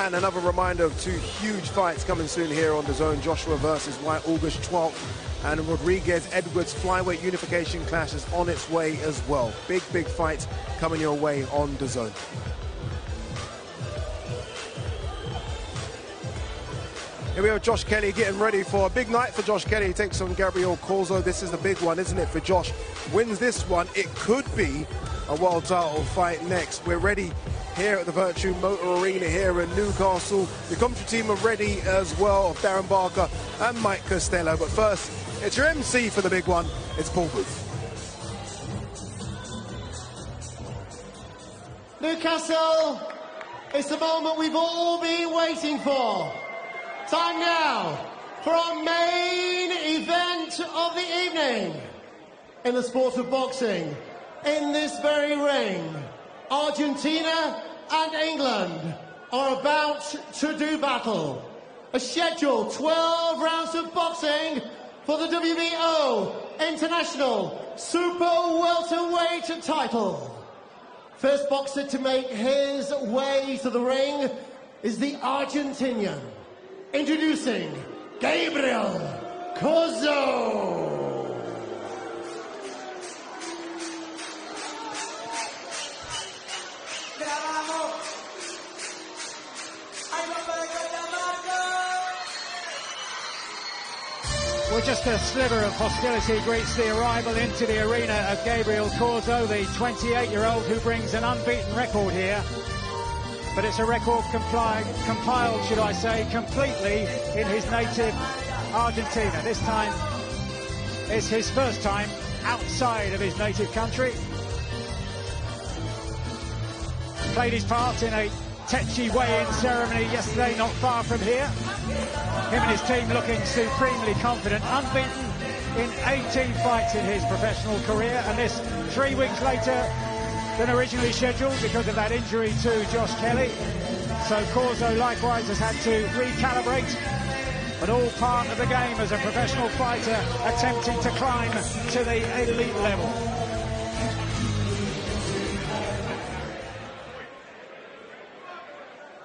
And another reminder of two huge fights coming soon here on DAZN. Joshua versus White, August 12th. And Rodriguez-Edwards flyweight unification clash is on its way as well. Big fight coming your way on DAZN. Here we have Josh Kelly getting ready for a big night for Josh Kelly. He takes on Gabriel Corzo. This is the big one, isn't it, for Josh? Wins this one, it could be a world title fight next. We're ready here at the Virtue Motor Arena here in Newcastle. The commentary team are ready as well, of Darren Barker and Mike Costello. But first, it's your MC for the big one. It's Paul Booth. Newcastle, it's the moment we've all been waiting for. Time now for our main event of the evening. In the sport of boxing, in this very ring, Argentina and England are about to do battle. A scheduled 12 rounds of boxing for the WBO International Super Welterweight title. First boxer to make his way to the ring is the Argentinian. Introducing Gabriel Corzo. Well, just a sliver of hostility greets the arrival into the arena of Gabriel Corzo, the 28-year-old who brings an unbeaten record here. But it's a record compiled, should I say, completely in his native Argentina. This time is his first time outside of his native country. Played his part in a Techi weigh-in ceremony yesterday, not far from here. Him and his team looking supremely confident, unbeaten in 18 fights in his professional career, and this 3 weeks later than originally scheduled because of that injury to Josh Kelly. So Corzo likewise has had to recalibrate, but all part of the game as a professional fighter attempting to climb to the elite level.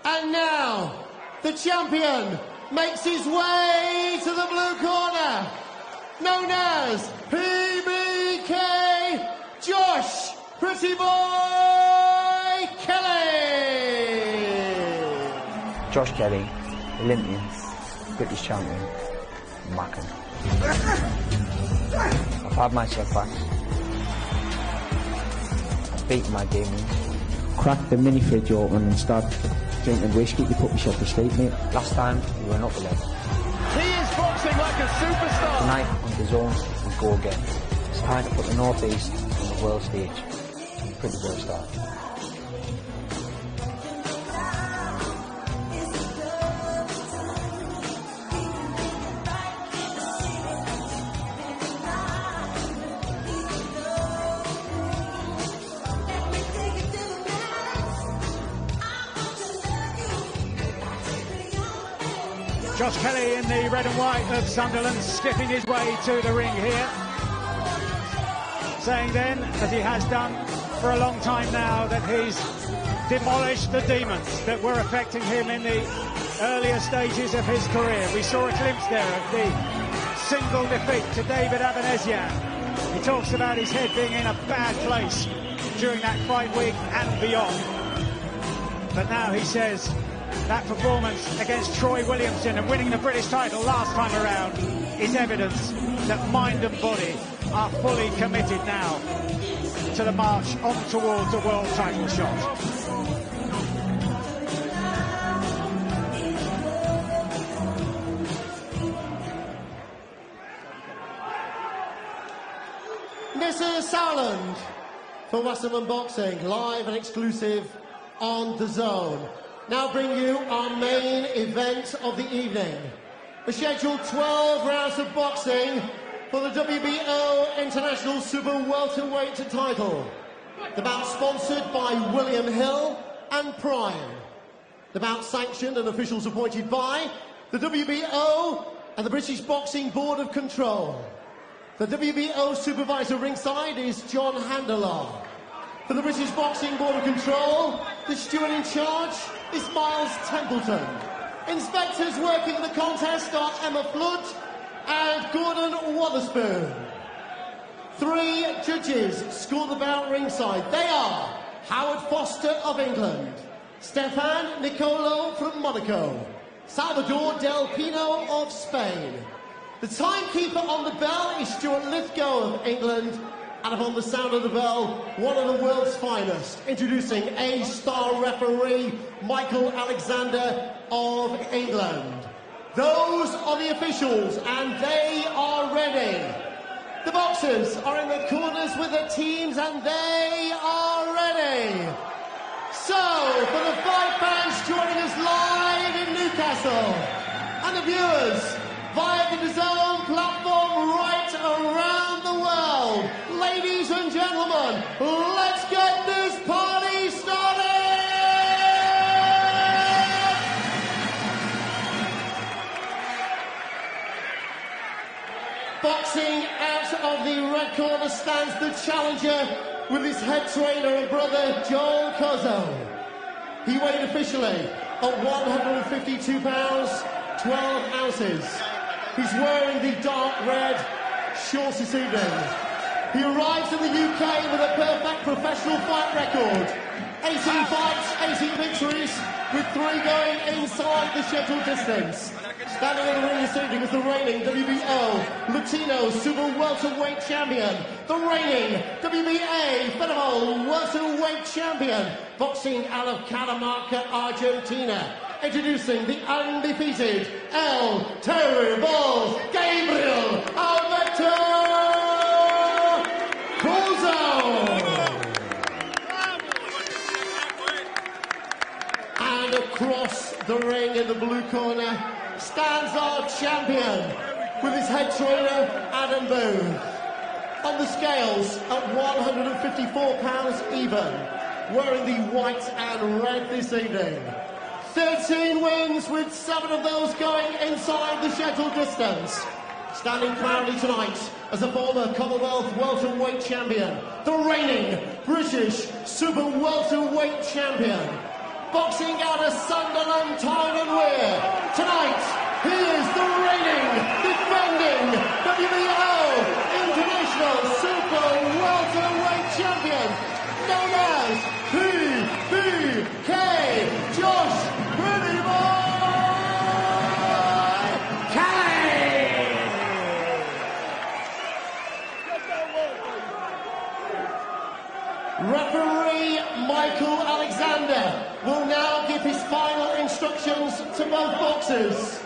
And now, the champion makes his way to the blue corner, known as PBK Josh Pretty Boy Kelly. Josh Kelly, Olympian, British champion, Mackin. I've had myself back. I've beaten my demons. Cracked the mini fridge open and started drinking whiskey to put myself to sleep, mate. Last time, we went up a level. He is boxing like a superstar. Tonight, on DAZN, we go again. It's time to put the North East on the world stage. Pretty good start. Josh Kelly in the red and white of Sunderland, skipping his way to the ring here. Saying then, as he has done for a long time now, that he's demolished the demons that were affecting him in the earlier stages of his career. We saw a glimpse there of the single defeat to David Abanesian. He talks about his head being in a bad place during that fight week and beyond. But now he says that performance against Troy Williamson and winning the British title last time around is evidence that mind and body are fully committed now to the march on towards a world title shot. Mr. Sauerland for Wasserman Boxing, live and exclusive on DAZN. Now bring you our main event of the evening. A scheduled 12 rounds of boxing for the WBO International Super Welterweight title. The bout sponsored by William Hill and Prime. The bout sanctioned and officials appointed by the WBO and the British Boxing Board of Control. The WBO supervisor ringside is John Handler. For the British Boxing Board of Control, the steward in charge is Miles Templeton. Inspectors working the contest are Emma Flood and Gordon Wotherspoon. 3 judges score the bout ringside. They are Howard Foster of England, Stefan Nicolo from Monaco, Salvador Del Pino of Spain. The timekeeper on the bell is Stuart Lithgow of England, and upon the sound of the bell, one of the world's finest, introducing A-star referee Michael Alexander of England. Those are the officials, and they are ready. The boxers are in the corners with their teams, and they are ready. So, for the 5 fans joining us live in Newcastle, and the viewers via the DAZN platform right around the world, ladies and gentlemen, let's get this party started! Boxing out of the red corner stands the challenger with his head trainer and brother, Joel Cozzo. He weighed officially at 152 pounds, 12 ounces. He's wearing the dark red shorts this evening. He arrives in the UK with a perfect professional fight record. 18 fights, 18 victories, with 3 going inside the scheduled distance. Standing in the ring this evening is the reigning WBO Latino Super Welterweight Champion, the reigning WBA Federal Welterweight Champion, boxing out of Catamarca, Argentina. Introducing the undefeated El Terrible Gabriel Alberto Cozzo. And across the ring in the blue corner stands our champion with his head trainer Adam Booth. On the scales at 154 pounds even, wearing the white and red this evening. 13 wins, with 7 of those going inside the scheduled distance. Standing proudly tonight as a former Commonwealth welterweight champion, the reigning British Super Welterweight champion. Boxing out of Sunderland, Tyne and Wear. Tonight, he is the reigning, defending WBO International Super Welterweight champion, known as PBK, Josh Pretty Boy Kelly. Referee Michael Alexander will now give his final instructions to both boxers.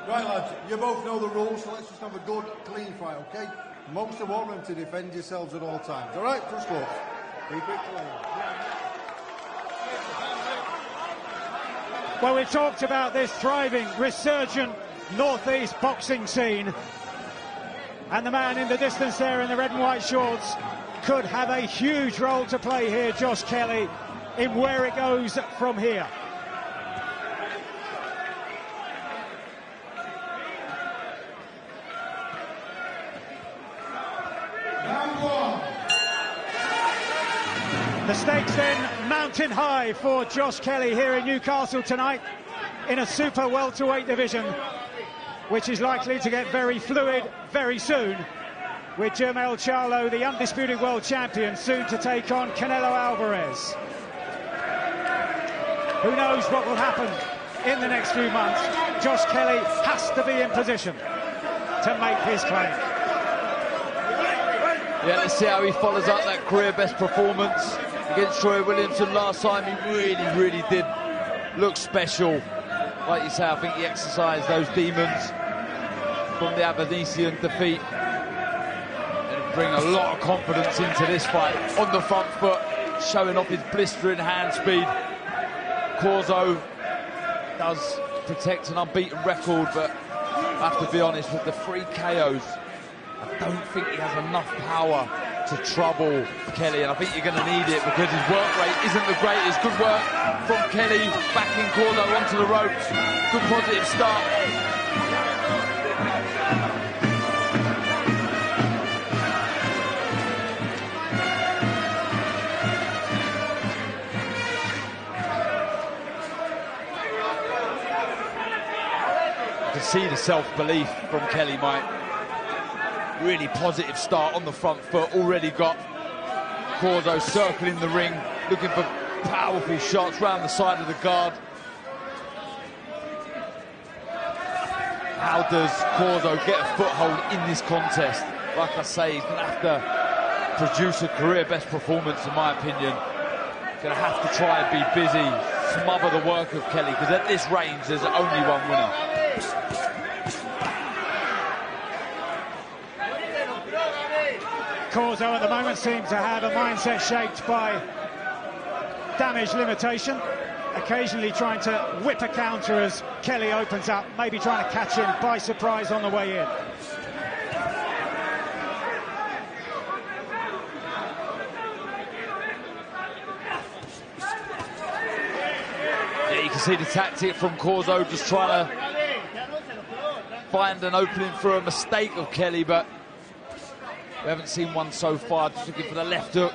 Right, lads, you both know the rules, so let's just have a good, clean fight, okay? Most of all, to defend yourselves at all times. All right, first off, keep it clean. Well, we've talked about this thriving, resurgent northeast boxing scene, and the man in the distance there in the red and white shorts could have a huge role to play here, Josh Kelly, in where it goes from here. The stakes then mountain high for Josh Kelly here in Newcastle tonight in a super welterweight division, which is likely to get very fluid very soon, with Jermell Charlo, the undisputed world champion, soon to take on Canelo Alvarez. Who knows what will happen in the next few months? Josh Kelly has to be in position to make his claim. Yeah, let's see how he follows up that career best performance against Troy Williamson last time. He really did look special. Like you say, I think he exercised those demons from the Abernethian defeat and bring a lot of confidence into this fight. On the front foot, showing off his blistering hand speed. Cozzo does protect an unbeaten record, but I have to be honest, with the 3 KOs, I don't think he has enough power to trouble Kelly, and I think you're going to need it because his work rate isn't the greatest. Good work from Kelly, backing Cozzo onto the ropes. Good positive start. can see the self-belief from Kelly, Mike. Really positive start on the front foot. Already got Corzo circling the ring, looking for powerful shots round the side of the guard. How does Corzo get a foothold in this contest? Like I say, he's going to have to produce a career-best performance, in my opinion. Going to have to try and be busy, smother the work of Kelly, because at this range, there's only one winner. Corzo at the moment seems to have a mindset shaped by damage limitation, occasionally trying to whip a counter as Kelly opens up, maybe trying to catch him by surprise on the way in. Yeah, you can see the tactic from Corzo, just trying to find an opening for a mistake of Kelly, but we haven't seen one so far. Just looking for the left hook.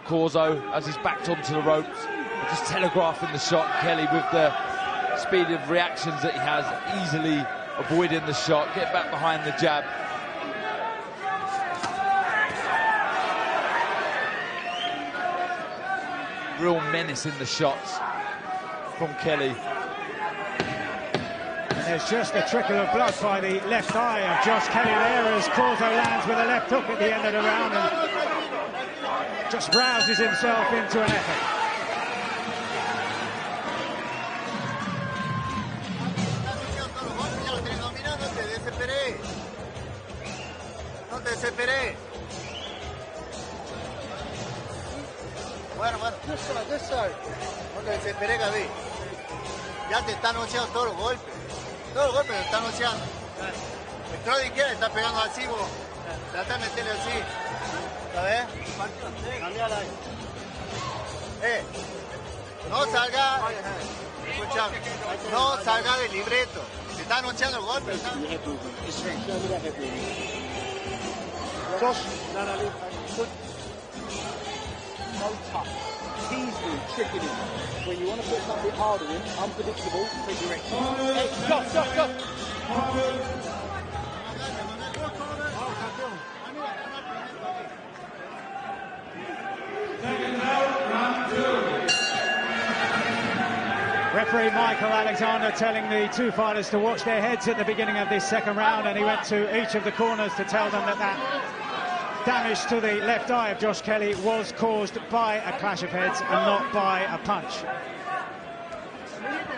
Corzo, as he's backed onto the ropes, just telegraphing the shot. Kelly, with the speed of reactions that he has, easily avoiding the shot, get back behind the jab. Real menace in the shots from Kelly. And there's just a trickle of blood by the left eye of Josh Kelly there as Corzo lands with a left hook at the end of the round and just rouses himself into an effort. Bueno, this side. No te desesperé, Gaby. Ya te están noqueando todos los golpes. Todos los golpes te están noqueando. El throw de izquierda está pegando así, vos. Trata de meterle así. ¿Sabes? Cambiala ahí. No salga. Escucha. No salga del libreto. Te están noqueando el golpe. Josh, no touch. Easily tricking him. When you want to put something harder in, unpredictable, quick direction. Hey, go. Referee Michael Alexander telling the two fighters to watch their heads at the beginning of this second round, and he went to each of the corners to tell them that damage to the left eye of Josh Kelly was caused by a clash of heads and not by a punch.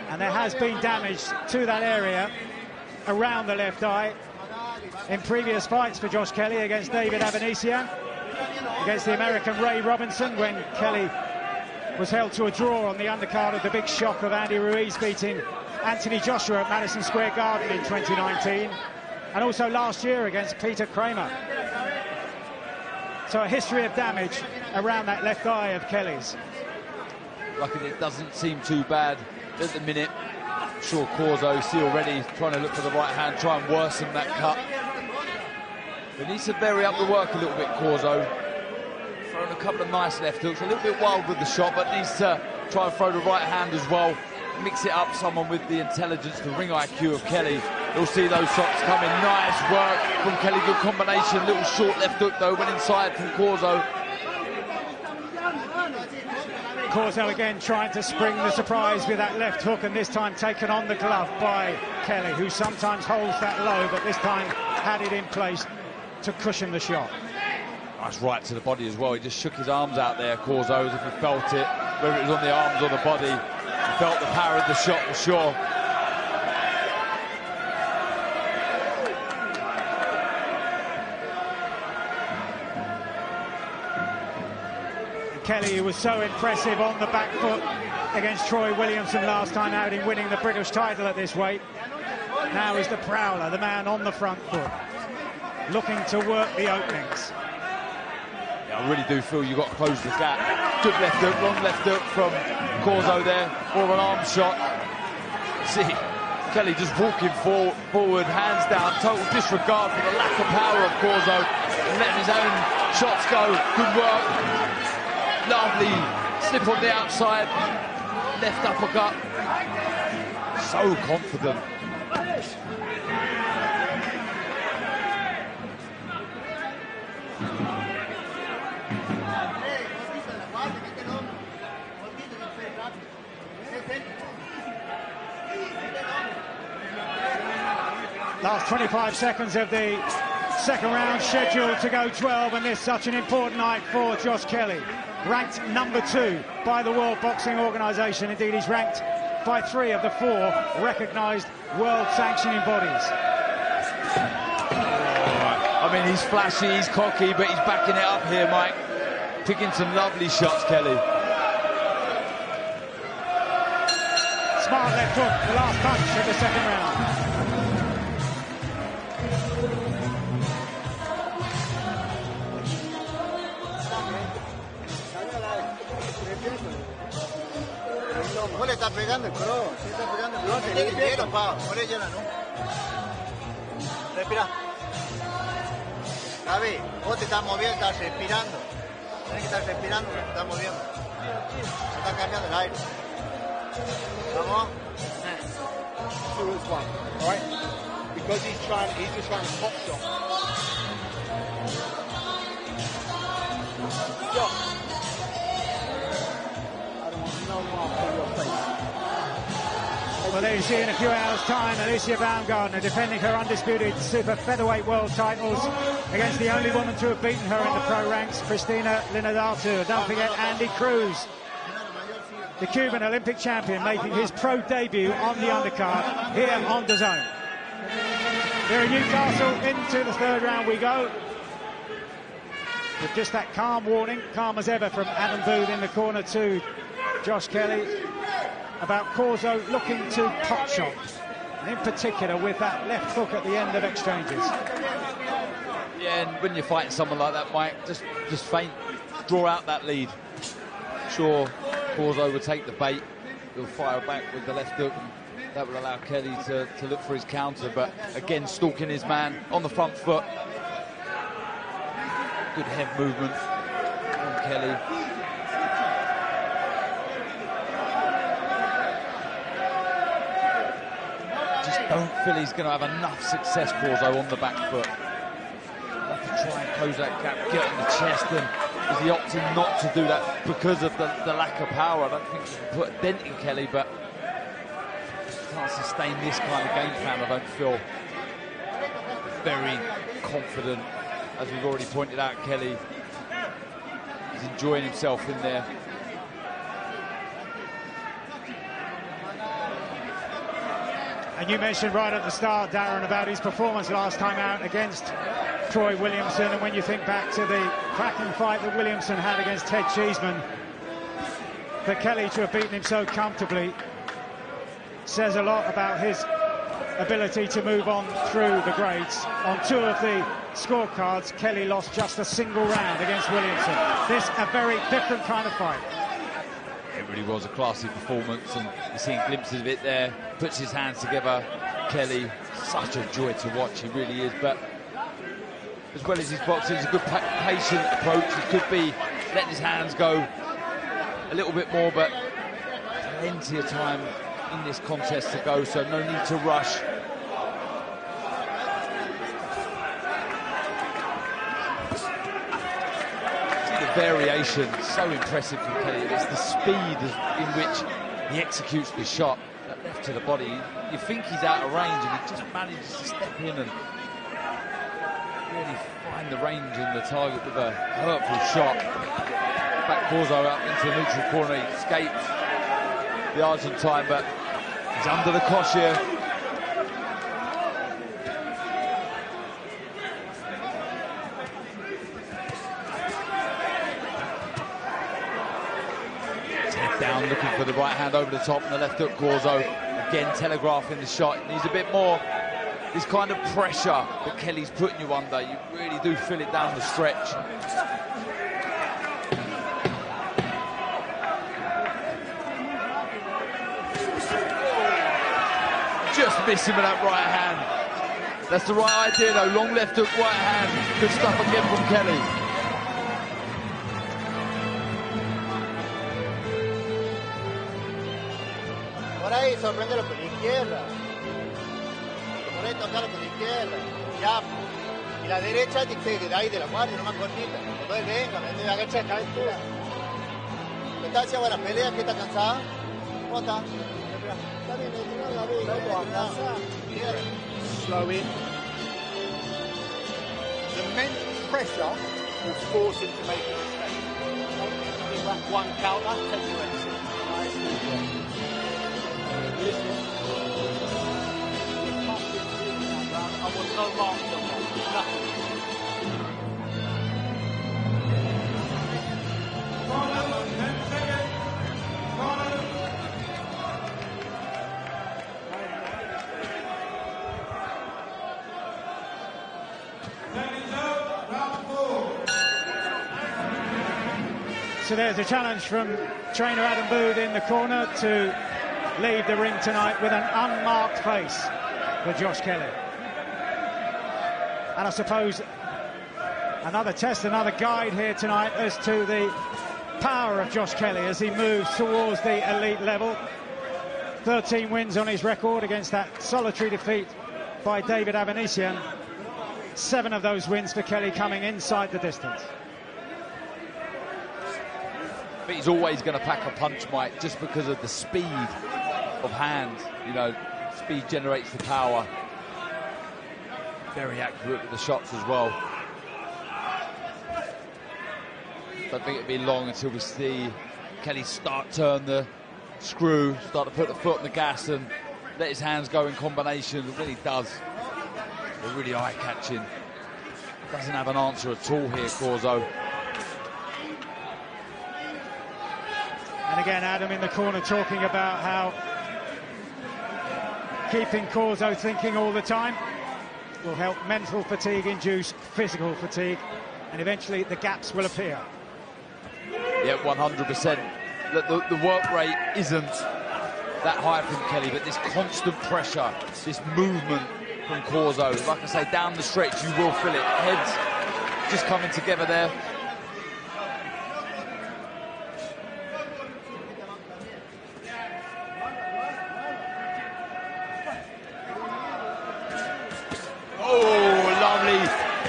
And there has been damage to that area around the left eye in previous fights for Josh Kelly against David Avanesian, against the American Ray Robinson, when Kelly was held to a draw on the undercard of the big shock of Andy Ruiz beating Anthony Joshua at Madison Square Garden in 2019, and also last year against Peter Kramer. So a history of damage around that left eye of Kelly's. Luckily, it doesn't seem too bad at the minute. I'm sure Corzo, see already, trying to look for the right hand, try and worsen that cut. He needs to vary up the work a little bit, Corzo. Throwing a couple of nice left hooks, a little bit wild with the shot, but needs to try and throw the right hand as well. Mix it up, someone with the intelligence, the ring IQ of Kelly. You'll see those shots coming. Nice work from Kelly, good combination. Little short left hook though, went inside from Corzo. Corzo again trying to spring the surprise with that left hook, and this time taken on the glove by Kelly, who sometimes holds that low, but this time had it in place to cushion the shot. Nice right to the body as well. He just shook his arms out there, Corzo, as if he felt it, whether it was on the arms or the body. He felt the power of the shot for sure. Kelly, who was so impressive on the back foot against Troy Williamson last time out in winning the British title at this weight, now is the prowler, the man on the front foot, looking to work the openings. Yeah, I really do feel you've got to close the gap. Good left hook, long left hook from Corzo there, or an arm shot. See, Kelly just walking forward, hands down, total disregard for the lack of power of Corzo, and letting his own shots go. Good work. Lovely slip on the outside, left uppercut. So confident. Last 25 seconds of the second round, scheduled to go 12, and this is such an important night for Josh Kelly. Ranked number 2 by the World Boxing Organization. Indeed, he's ranked by 3 of the 4 recognized world sanctioning bodies. I mean, he's flashy, he's cocky, but he's backing it up here, Mike. Picking some lovely shots, Kelly. Smart left hook, the last punch of the second round. Vos le estás pegando el cross, le estás pegando el cross, tenés que quiero, pa, por ella no. Respira. David, vos te estás moviendo, estás respirando. Tenés que estar respirando, te estás moviendo. Se está cambiando el aire. Vamos. Two as one, all right? Because he's just trying to pop shot. Josh. Well, there you see in a few hours' time, Alicia Baumgartner defending her undisputed super featherweight world titles against the only woman to have beaten her in the pro ranks, Cristina Linadatu. Don't forget Andy Cruz, the Cuban Olympic champion, making his pro debut on the undercard here on DAZN. Here in Newcastle, into the third round we go. With just that calm warning, calm as ever from Adam Booth in the corner to Josh Kelly, about Corzo looking to pot shot, and in particular with that left hook at the end of exchanges. Yeah, and when you're fighting someone like that, Mike, just feint, draw out that lead. Sure, Corzo would take the bait, he'll fire back with the left hook, and that will allow Kelly to look for his counter, but again, stalking his man on the front foot. Good head movement from Kelly. Don't feel he's going to have enough success, Corzo, on the back foot. Have to try and close that gap, get in the chest, and is he opting not to do that because of the lack of power? I don't think he can put a dent in Kelly, but can't sustain this kind of game plan. I don't feel very confident. As we've already pointed out, Kelly is enjoying himself in there. And you mentioned right at the start, Darren, about his performance last time out against Troy Williamson, and when you think back to the cracking fight that Williamson had against Ted Cheeseman, for Kelly to have beaten him so comfortably says a lot about his ability to move on through the grades. On 2 of the scorecards, Kelly lost just a single round against Williamson. This a very different kind of fight. It really was a classy performance, and you're seeing glimpses of it there. Puts his hands together. Kelly, such a joy to watch, he really is. But as well as his boxing, it's a good patient approach. He could be letting his hands go a little bit more, but plenty of time in this contest to go, so no need to rush. Variation, so impressive from Kelly. It's the speed in which he executes the shot, that left to the body. You think he's out of range, and he just manages to step in and really find the range and the target with a hurtful shot. Back Corzo up into the neutral corner. He escapes the Argentine, but he's under the cosh here. Down, looking for the right hand over the top, and the left hook. Corzo again telegraphing the shot. It needs a bit more, this kind of pressure that Kelly's putting you under. You really do feel it down the stretch. Just miss him with that right hand. That's the right idea though, long left hook, right hand. Good stuff again from Kelly. Ahí, sorpréndelo por la izquierda. correcto, claro, con la izquierda, ya. Y la derecha, de ahí de la guardia, no más cortita. Entonces venga, vende la derecha, calentura. ¿Está hacia buena pelea? ¿Qué está cansada? ¿Cómo está? Está bien, la ve. Slow in. The mental pressure will force him to make a mistake. One counter, take your exit. I want no marks on that. Nothing. So there's a challenge from trainer Adam Booth in the corner to leave the ring tonight with an unmarked face for Josh Kelly. And I suppose another test, another guide here tonight as to the power of Josh Kelly as he moves towards the elite level. 13 wins on his record against that solitary defeat by David Avanesian. 7 of those wins for Kelly coming inside the distance. But he's always going to pack a punch, Mike, just because of the speed of hand. You know, speed generates the power. Very accurate with the shots as well. Don't think it'll be long until we see Kelly turn the screw, start to put the foot on the gas and let his hands go in combination. When he does, they're really eye-catching. Doesn't have an answer at all here, Corzo. And again, Adam in the corner talking about how keeping Corzo thinking all the time will help mental fatigue induce physical fatigue, and eventually the gaps will appear. Yeah, 100%. The work rate isn't that high from Kelly, but this constant pressure, this movement from Corzo, like I say, down the stretch, you will feel it. Heads just coming together there.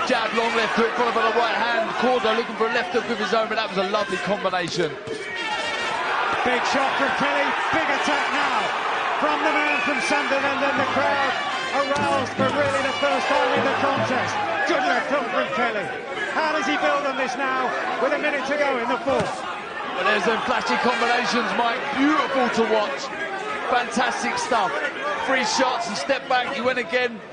Jab, long left hook, followed by the right hand. Corzo looking for a left hook of his own, but that was a lovely combination. Big shot from Kelly, big attack now from the man from Sunderland, and the crowd aroused for really the first time in the contest. Good left hook from Kelly. How does he build on this now with a minute to go in the fourth? Well, there's some flashy combinations, Mike. Beautiful to watch. Fantastic stuff. 3 shots and step back. He went again.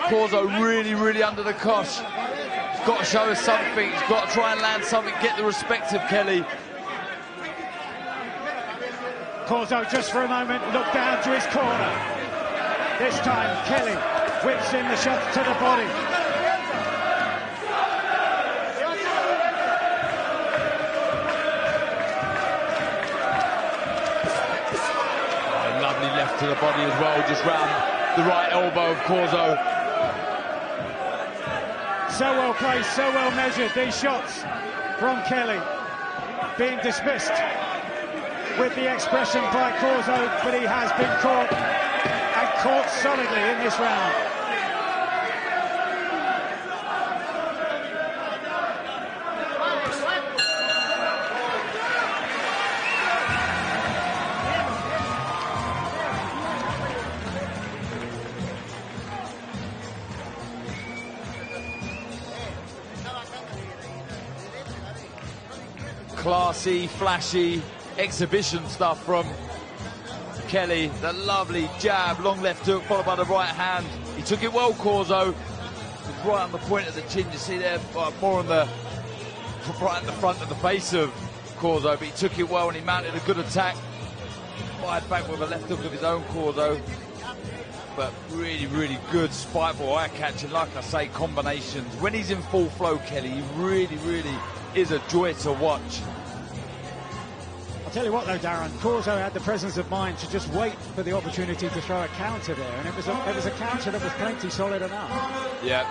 Corzo really under the cosh. He's got to show us something. He's got to try and land something, get the respect of Kelly. Corzo just for a moment looked down to his corner. This time Kelly whips in the shots to the body. Oh, lovely left to the body as well, just round the right elbow of Corzo. So well placed, so well measured, these shots from Kelly being dismissed with the expression by Corzo, but he has been caught, and caught solidly in this round. Classy, flashy, exhibition stuff from Kelly. The lovely jab, long left hook, followed by the right hand. He took it well, Corzo. It was right on the point of the chin. You see there, more on the right at the front of the face of Corzo, but he took it well and he mounted a good attack. Fired back with a left hook of his own, Corzo. But really good, spiteful, eye-catching, like I say, combinations. When he's in full flow, Kelly, he really is a joy to watch. I'll tell you what though, Darren, Corzo had the presence of mind to just wait for the opportunity to throw a counter there, and it was a counter that was plenty solid enough. Yeah.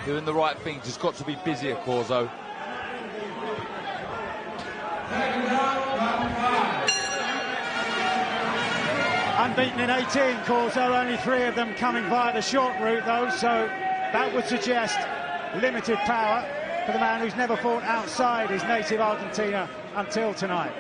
Doing the right thing, just got to be busier, Corzo. Unbeaten in 18, Corzo, only 3 of them coming via the short route, though, so that would suggest limited power for the man who's never fought outside his native Argentina until tonight.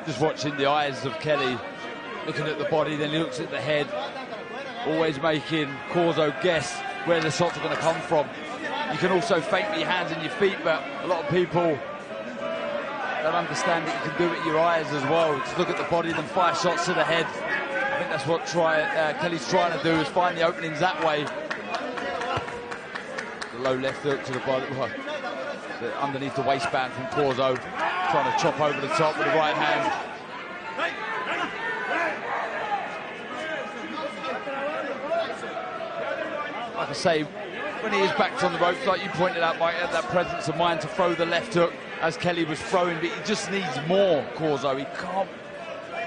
Just watching the eyes of Kelly, looking at the body, then he looks at the head, always making Corzo guess where the shots are going to come from. You can also fake with your hands and your feet, but a lot of people don't understand that you can do it with your eyes as well. Just look at the body, then fire shots to the head. I think that's what Kelly's trying to do, is find the openings that way. The low left hook to the body, underneath the waistband from Corzo, trying to chop over the top with the right hand. Like I say, when he is backed on the ropes, like you pointed out, Mike, had that presence of mind to throw the left hook as Kelly was throwing, but he just needs more, Corzo. He can't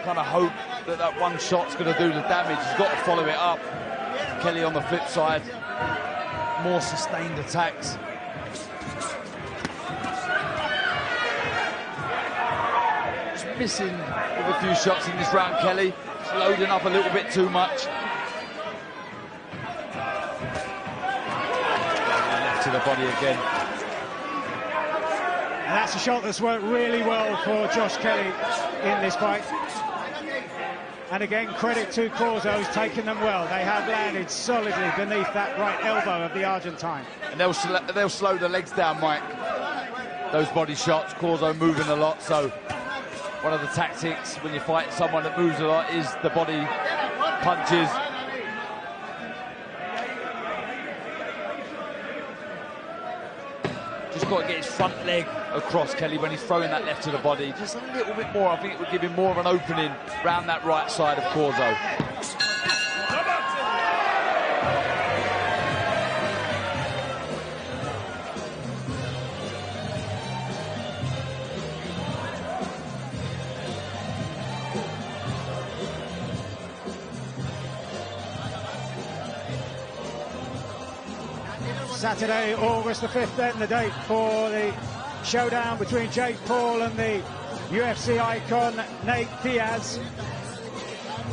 kind of hope that that one shot's going to do the damage. He's got to follow it up. Kelly on the flip side, more sustained attacks. Just missing with a few shots in this round, Kelly. Just loading up a little bit too much. To the body again. And that's a shot that's worked really well for Josh Kelly in this fight. And again, credit to Corzo, who's taken them well. They have landed solidly beneath that right elbow of the Argentine. And they'll slow the legs down, Mike. Those body shots, Corzo moving a lot, so one of the tactics when you're fighting someone that moves a lot is the body punches. Just got to get his front leg across, Kelly, when he's throwing that left to the body. Just a little bit more. I think it would give him more of an opening round that right side of Corzo. Saturday, August the 5th, then the date for the showdown between Jake Paul and the UFC icon Nate Diaz.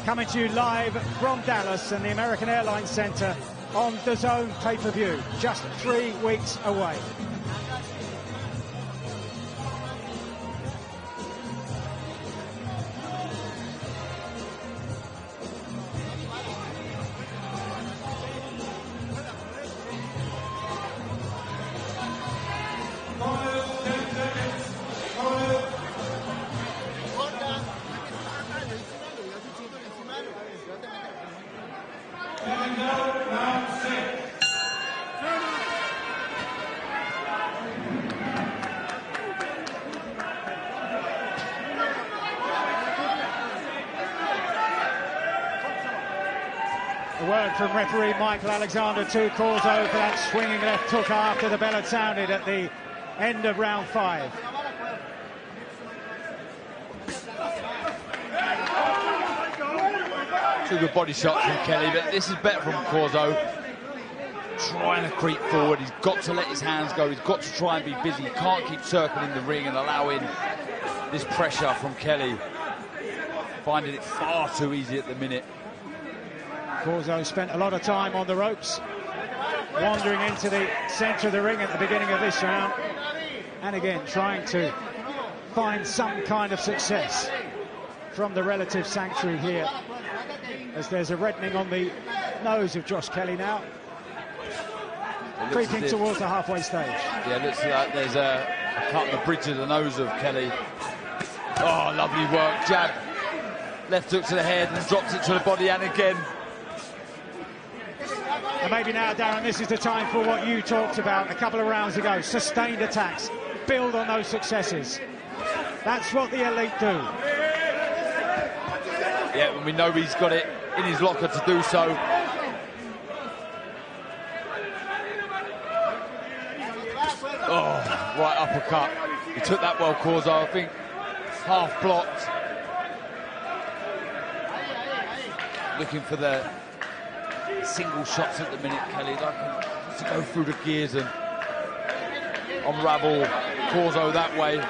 Coming to you live from Dallas and the American Airlines Center on DAZN pay-per-view, just 3 weeks away. From referee Michael Alexander to Corzo for that swinging left hook after the bell had sounded at the end of round 5. Two good body shots from Kelly, but this is better from Corzo. Trying to creep forward, he's got to let his hands go, he's got to try and be busy. He can't keep circling the ring and allowing this pressure from Kelly. Finding it far too easy at the minute. Corzo spent a lot of time on the ropes, wandering into the centre of the ring at the beginning of this round, and again trying to find some kind of success from the relative sanctuary here, as there's a reddening on the nose of Josh Kelly now. Creeping towards the halfway stage. Yeah, it looks like there's a cut on the bridge of the nose of Kelly. Oh, lovely work. Jab. Left hook to the head and drops it to the body, and again. And maybe now, Darren, this is the time for what you talked about a couple of rounds ago. Sustained attacks. Build on those successes. That's what the elite do. Yeah, and we know he's got it in his locker to do so. Oh, right uppercut. He took that well, Corzo. I think half blocked. Looking for the single shots at the minute, Kelly. Like to go through the gears and unravel Corzo that way.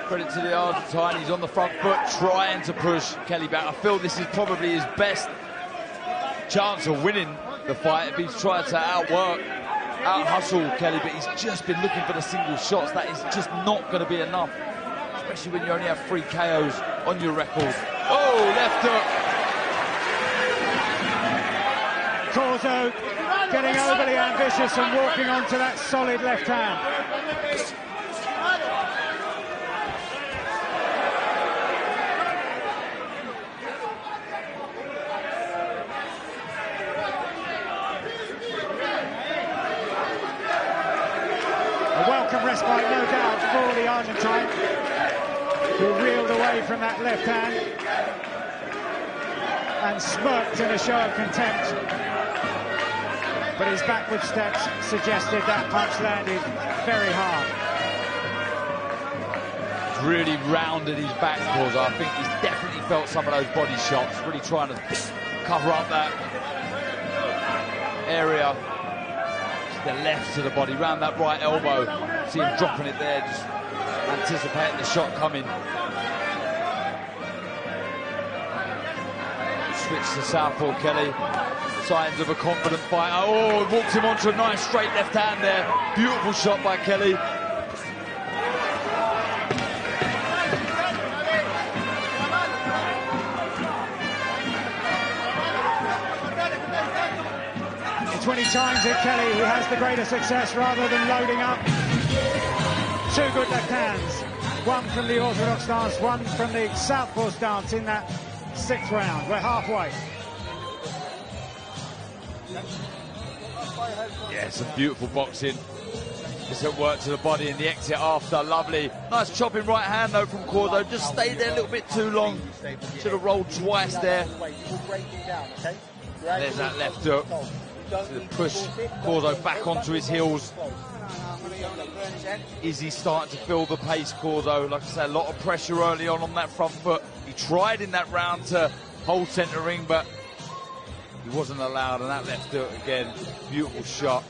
Credit to the Argentine. He's on the front foot, trying to push Kelly back. I feel this is probably his best chance of winning the fight if he's tried to out-hustle Kelly, but he's just been looking for the single shots. That is just not going to be enough, especially when you only have 3 KOs on your record. Oh, left hook. Corzo getting overly ambitious and walking onto that solid left hand. Respite, no doubt, for the Argentine, who reeled away from that left hand and smirked in a show of contempt. But his backward steps suggested that punch landed very hard. He's really rounded his back, Corzo. I think he's definitely felt some of those body shots, really trying to cover up that area. The left to the body, round that right elbow. See him dropping it there, just anticipating the shot coming. Switch to southpaw, Kelly. Signs of a confident fighter. Oh, walks him onto a nice straight left hand there. Beautiful shot by Kelly. It's when he times it, Kelly, he has the greater success rather than loading up. 2 good left hands. One from the orthodox stance, one from the southpaw stance in that 6th round. We're halfway. Yeah, some beautiful boxing. Just at work to the body and the exit after. Lovely. Nice chopping right hand, though, from Corzo. Just stayed there a little bit too long. Should have rolled twice there. There's that left hook. To push Corzo back onto his heels. Is he starting to feel the pace, Corzo? Like I said, a lot of pressure early on that front foot. He tried in that round to hold centering, but he wasn't allowed. And that left hook again, beautiful shot.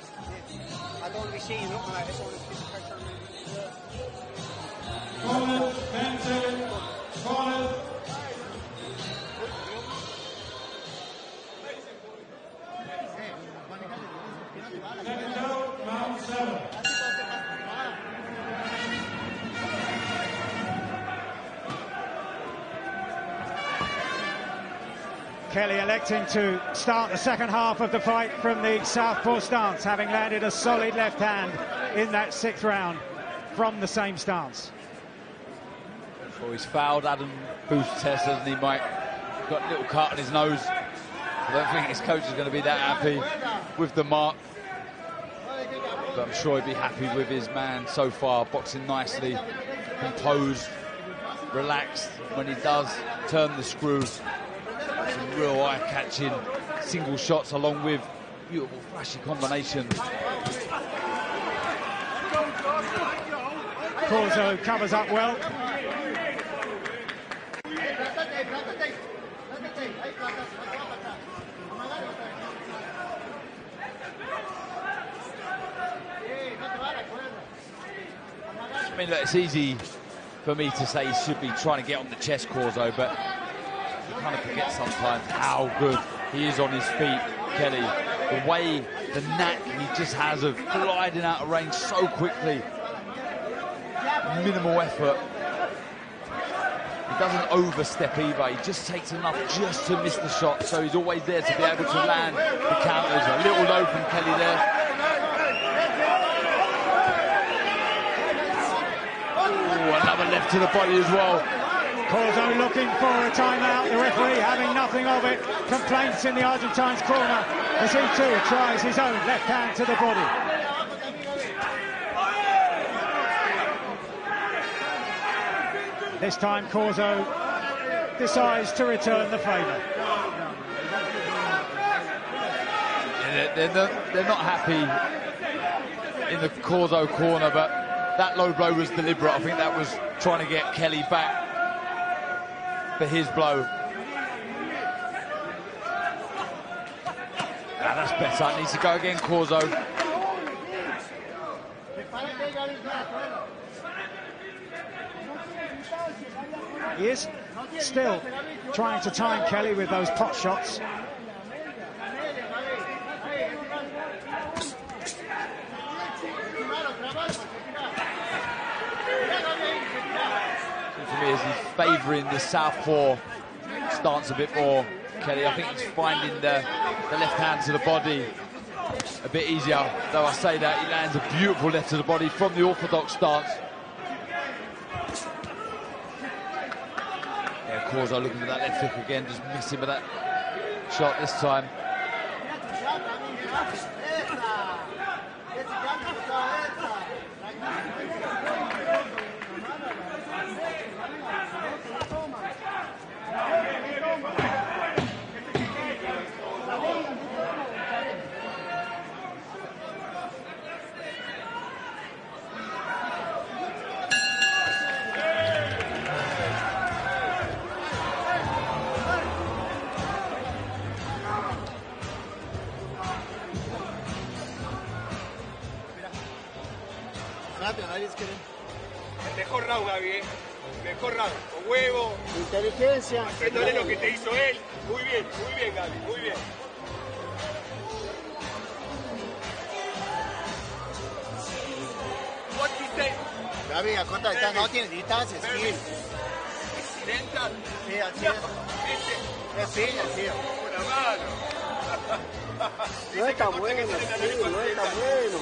Kelly electing to start the second half of the fight from the southpaw stance, having landed a solid left hand in that 6th round from the same stance. Well, he's fouled Adam Booth's test, hasn't he, Mike? Got a little cut on his nose. I don't think his coach is going to be that happy with the mark. But I'm sure he'd be happy with his man so far, boxing nicely, composed, relaxed. When he does turn the screw, some real eye-catching single shots along with beautiful flashy combinations. Corzo covers up well. I mean, look, it's easy for me to say he should be trying to get on the chest, Corzo, but you kind of forget sometimes how good he is on his feet, Kelly. The way, the knack he just has of gliding out of range so quickly. Minimal effort. He doesn't overstep either. He just takes enough just to miss the shot, so he's always there to be able to land the counters. A little low from Kelly there. Ooh, another left to the body as well. Corzo looking for a timeout. The referee having nothing of it. Complaints in the Argentine's corner as he too tries his own left hand to the body. This time Corzo decides to return the favour. Yeah, they're not happy in the Corzo corner, but that low blow was deliberate. I think that was trying to get Kelly back for his blow. That's better. Needs to go again, Corzo. He is still trying to time Kelly with those pot shots. For me, as he's favouring the southpaw stance a bit more, Kelly, I think he's finding the left hand to the body a bit easier. Though I say that, he lands a beautiful left to the body from the orthodox stance. Yeah, Corzo looking for that left hook again, just missing with that shot this time. El mejor round, Gaby, ¿eh? Mejor round, con huevo, Inteligencia. haciéndole lo que te hizo él. Muy bien, Gaby, muy bien. What he say? Gaby, a corta distancia, no tiene distancia, sí. Accidental. Sí, así es. Es piña, tío. Una mano. No está bueno, sí, no está bueno.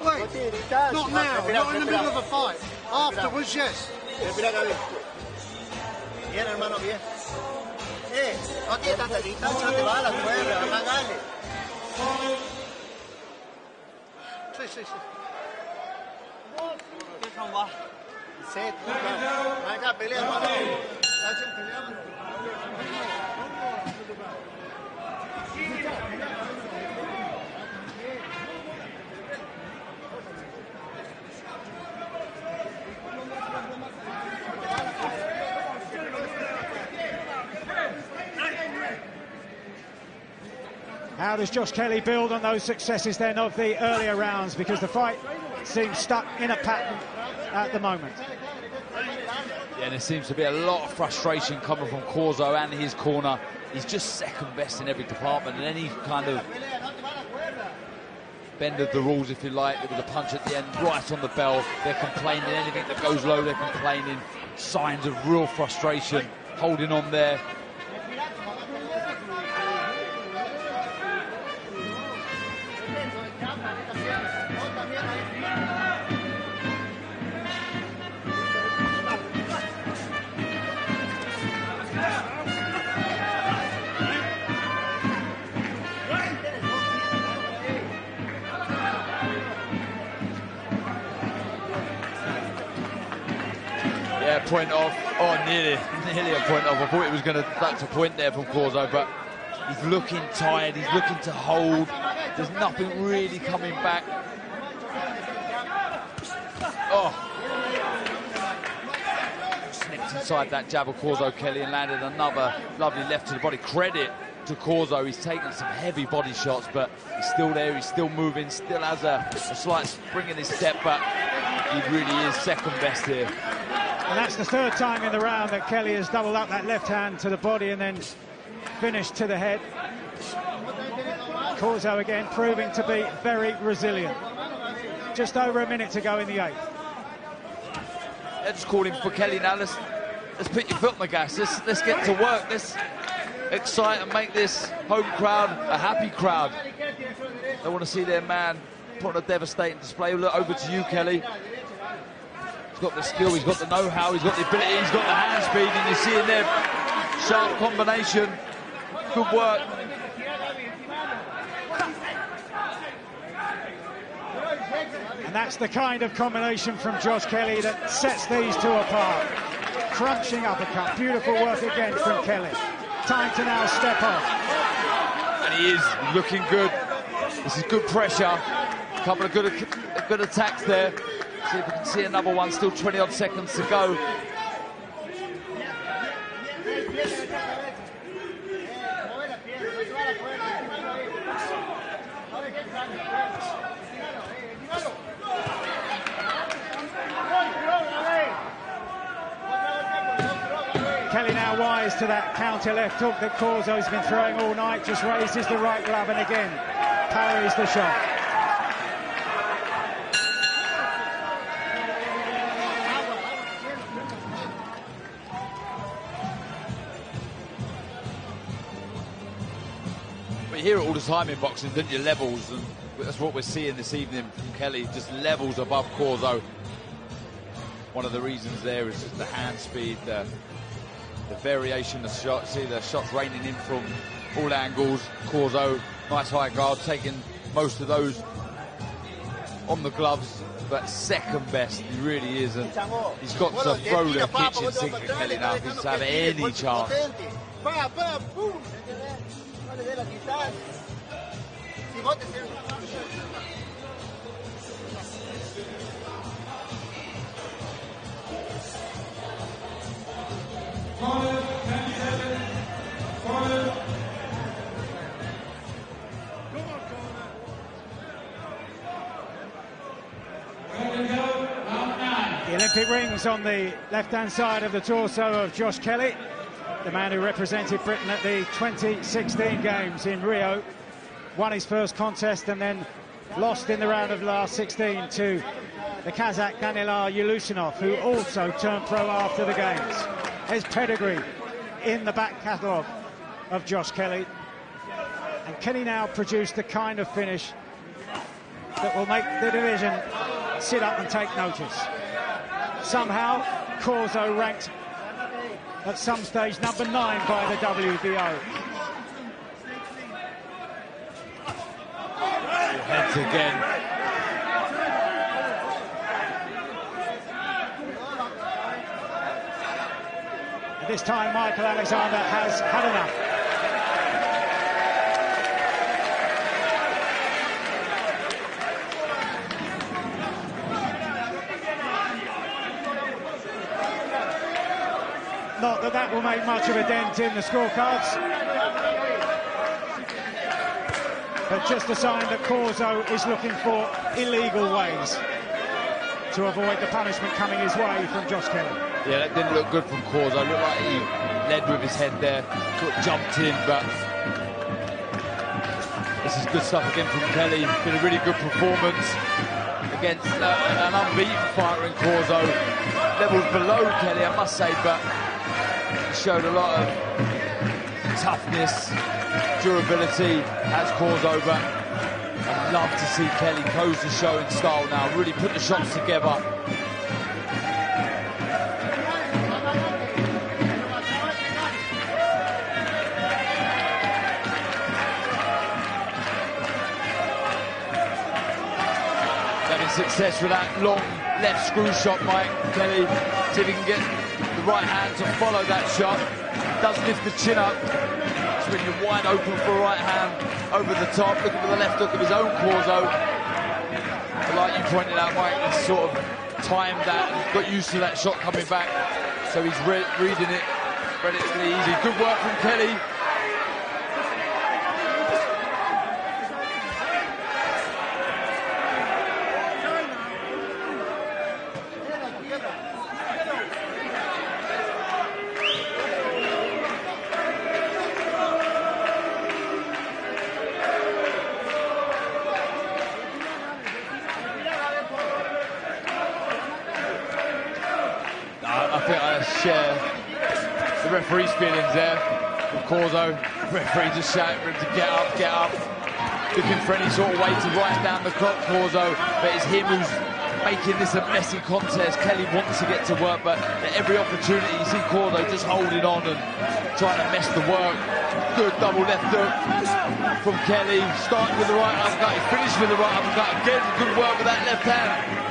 No tiene distancia. Not now, not in the middle of a fight. Afterwards, yes. Respira, Gaby. Bien, hermano, bien. No tiene tanta distancia, no te va a la cuerda, hágale. Sí, sí, sí. Set, acá, pelea, hermano. How does Josh Kelly build on those successes then of the earlier rounds? Because the fight seems stuck in a pattern at the moment. Yeah, there seems to be a lot of frustration coming from Corzo and his corner. He's just second best in every department, and any kind of bend of the rules, if you like. There was a punch at the end, right on the bell. They're complaining. Anything that goes low, they're complaining. Signs of real frustration, holding on there. Yeah, point off. Oh, nearly a point off. I thought it was going to touch a point there from Corzo, but he's looking tired. He's looking to hold. There's nothing really coming back. Oh. Snipped inside that jab of Corzo, Kelly, and landed another lovely left to the body. Credit to Corzo. He's taken some heavy body shots, but he's still there. He's still moving. Still has a slight spring in his step, but he really is second best here. And that's the third time in the round that Kelly has doubled up that left hand to the body and then finished to the head. Corzo again proving to be very resilient. Just over a minute to go in the eighth. They're just calling for Kelly now. let's put your foot on the gas. Let's get to work. Let's excite and make this home crowd a happy crowd. They want to see their man put on a devastating display. Look over to you, Kelly. He's got the skill, he's got the know-how, he's got the ability, he's got the hand speed, and you see in there, sharp combination, good work. And that's the kind of combination from Josh Kelly that sets these two apart. Crunching uppercut, beautiful work again from Kelly. Time to now step off. And he is looking good. This is good pressure. A couple of good attacks there. See if we can see another one. Still 20-odd seconds to go. Kelly now wise to that counter left hook that Corzo's been throwing all night. Just raises the right glove and again parries the shot. But you hear it all the time in boxing, don't you? Levels, and that's what we're seeing this evening from Kelly. Just levels above Corzo. One of the reasons there is just the hand speed, the variation of shots. See the shots raining in from all angles. Corzo, nice high guard, taking most of those on the gloves, but second best, he really is. And he's got to throw the kitchen sink at Kelly now if he's to have any chance. The Olympic rings on the left-hand side of the torso of Josh Kelly, the man who represented Britain at the 2016 Games in Rio, won his first contest and then lost in the round of last 16 to the Kazakh Danilar Yulushinov, who also turned pro after the Games. His pedigree in the back catalogue of Josh Kelly. And can he now produce the kind of finish that will make the division sit up and take notice? Somehow, Corzo ranked at some stage #9 by the WBO. Heads again. And this time, Michael Alexander has had enough. Not that that will make much of a dent in the scorecards, but just a sign that Corzo is looking for illegal ways to avoid the punishment coming his way from Josh Kelly. Yeah, that didn't look good from Corzo. Looked like he led with his head there, sort of jumped in, but this is good stuff again from Kelly. It's been a really good performance against an unbeaten fighter in Corzo. Levels below Kelly, I must say, but showed a lot of toughness, durability as Corzo, but I'd love to see Kelly close the show in style now, really put the shots together. Having success with that long left screw shot, Mike Kelly. See if he can get the right hand to follow that shot. Does lift the chin up. It's when you're wide open for a right hand over the top, looking for the left hook of his own Corzo. But like you pointed out, Mike, he's sort of timed that and got used to that shot coming back. So he's reading it relatively easy. Good work from Kelly. I think I share referee's feelings there from Corzo. Referee just shouting for him to get up, get up. Looking for any sort of way to write down the clock, Corzo, but it's him who's making this a messy contest. Kelly wants to get to work, but at every opportunity you see Corzo just holding on and trying to mess the work. Good double left hook from Kelly, starting with the right uppercut, he finished with the right uppercut. Again, good work with that left hand.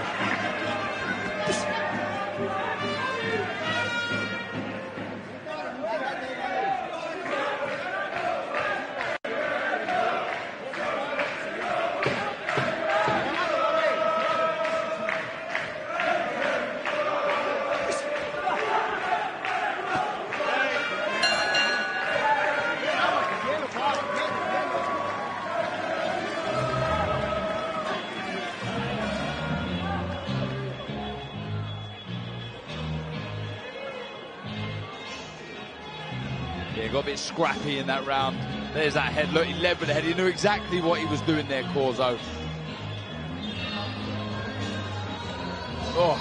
Yeah, got a bit scrappy in that round. There's that head. Look, he led with the head. He knew exactly what he was doing there, Corzo. Oh,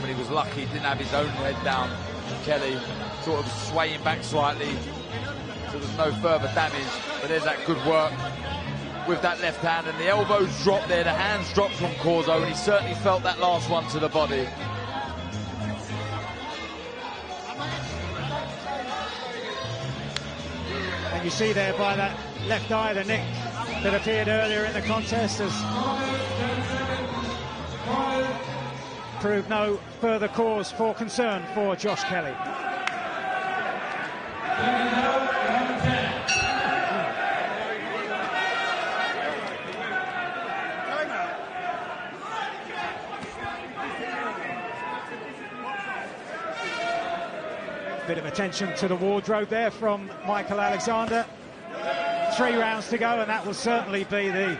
but he was lucky he didn't have his own head down. Kelly sort of swaying back slightly, so there's no further damage. But there's that good work with that left hand, and the elbows dropped there, the hands dropped from Corzo, and he certainly felt that last one to the body. And you see there by that left eye, the nick that appeared earlier in the contest has proved no further cause for concern for Josh Kelly. Bit of attention to the wardrobe there from Michael Alexander. 3 rounds to go, and that will certainly be the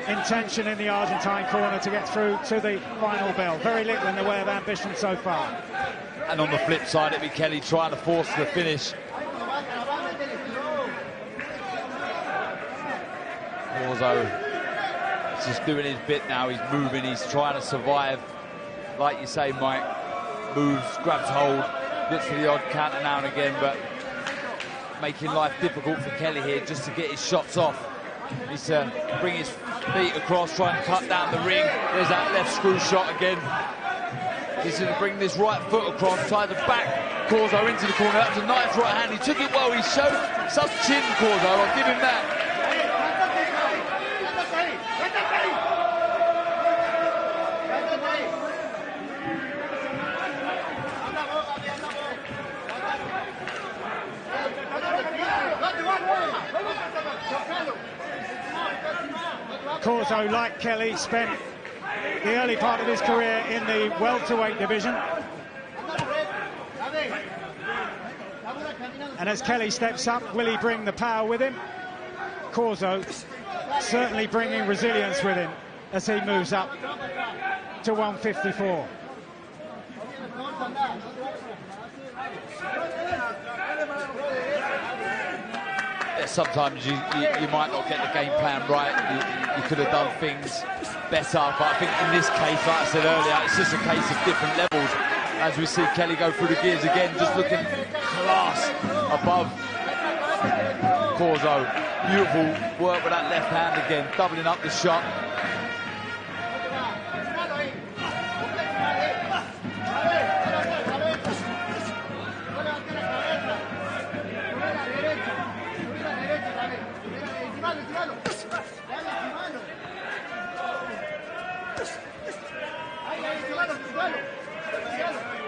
intention in the Argentine corner to get through to the final bell. Very little in the way of ambition so far. And on the flip side, it'll be Kelly trying to force the finish. Corzo is just doing his bit now. He's moving, he's trying to survive. Like you say, Mike. Moves, grabs hold, looks for the odd counter now and again, but making life difficult for Kelly here just to get his shots off. Needs to bring his feet across, try and cut down the ring. There's that left screw shot again. He's going to bring this right foot across, try to back Corzo into the corner. That was a nice right hand. He took it well. He showed some chin, Corzo. I'll give him that. Corzo, like Kelly, spent the early part of his career in the welterweight division. And as Kelly steps up, will he bring the power with him? Corzo certainly bringing resilience with him as he moves up to 154. Sometimes you might not get the game plan right. You could have done things better, but I think in this case, like I said earlier, it's just a case of different levels. As we see Kelly go through the gears again, just looking class above Corzo. Beautiful work with that left hand again, doubling up the shot.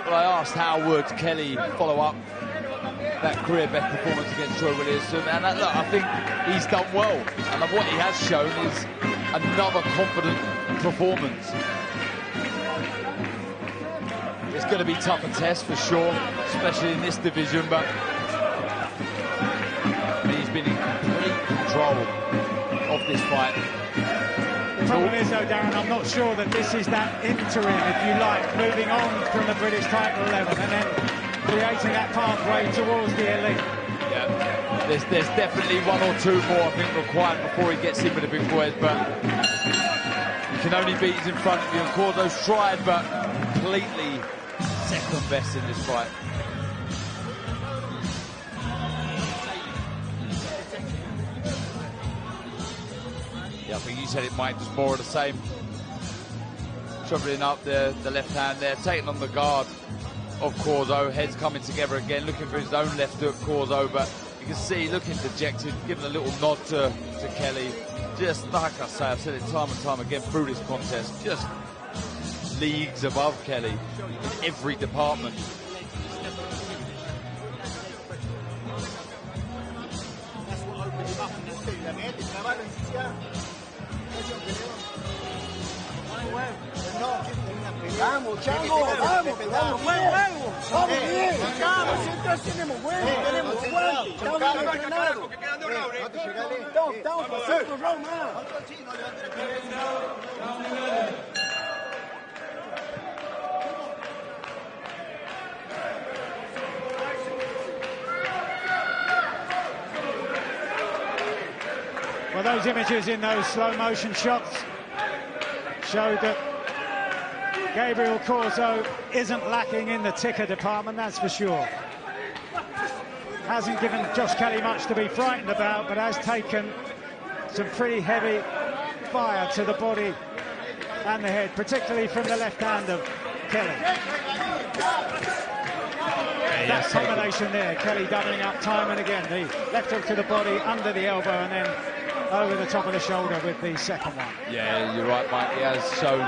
Well, I asked how would Kelly follow up that career best performance against Troy Williamson, and look, I think he's done well, and what he has shown is another confident performance. It's going to be tougher test for sure, especially in this division, but he's been in complete control of this fight. The problem is, though, Darren, I'm not sure that this is that interim, if you like, moving on from the British title level and then creating that pathway towards the elite. Yeah, there's definitely 1 or 2 more, I think, required before he gets in with the big boys, but he can only beat his in front of you, and Corzo's tried, but completely second best in this fight. Yeah, I think you said it, Mike, just more of the same. Travelling up the left hand there, taking on the guard of Corzo. Heads coming together again, looking for his own left hook, Corzo, but you can see looking dejected, giving a little nod to Kelly. Just like I say, I've said it time and time again through this contest, just leagues above Kelly in every department. Vamos, Chango, vamos, vamos, huevo. Vamos bien, vamos, nosotros tenemos huevo, tenemos huevo, estamos entrenados. Estamos pasando round más. Well, those images in those slow motion shots showed that Gabriel Corzo isn't lacking in the ticker department, that's for sure. Hasn't given Josh Kelly much to be frightened about, but has taken some pretty heavy fire to the body and the head, particularly from the left hand of Kelly. That combination there, Kelly doubling up time and again, the left hook to the body, under the elbow, and then over the top of the shoulder with the second one. Yeah, you're right, Mike. He has shown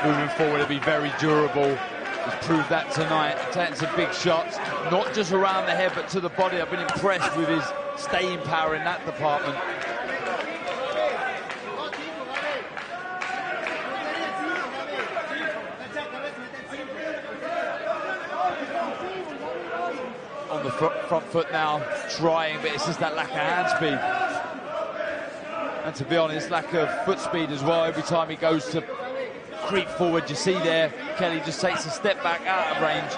moving forward to be very durable. He's proved that tonight, taking some big shots, not just around the head, but to the body. I've been impressed with his staying power in that department. On the front foot now, trying, but it's just that lack of hand speed. And to be honest, lack of foot speed as well. Every time he goes to creep forward, you see there, Kelly just takes a step back out of range.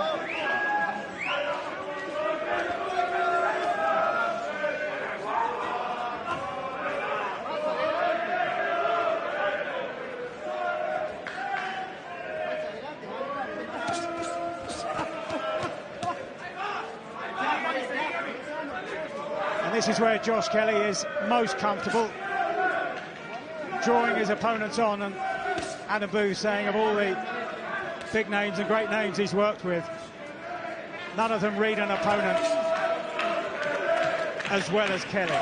And this is where Josh Kelly is most comfortable, drawing his opponents on, and Adam Booth saying of all the big names and great names he's worked with, none of them read an opponent as well as Kelly.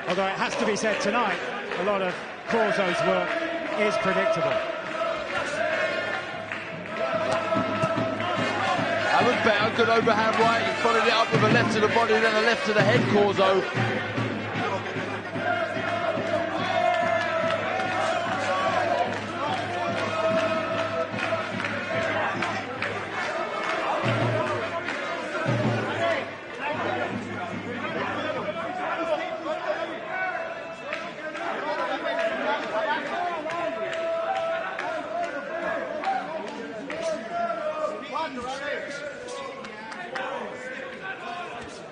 Although it has to be said tonight, a lot of Corzo's work is predictable. Alan better, good overhand right, he followed it up with a left to the body, then a left to the head, Corzo.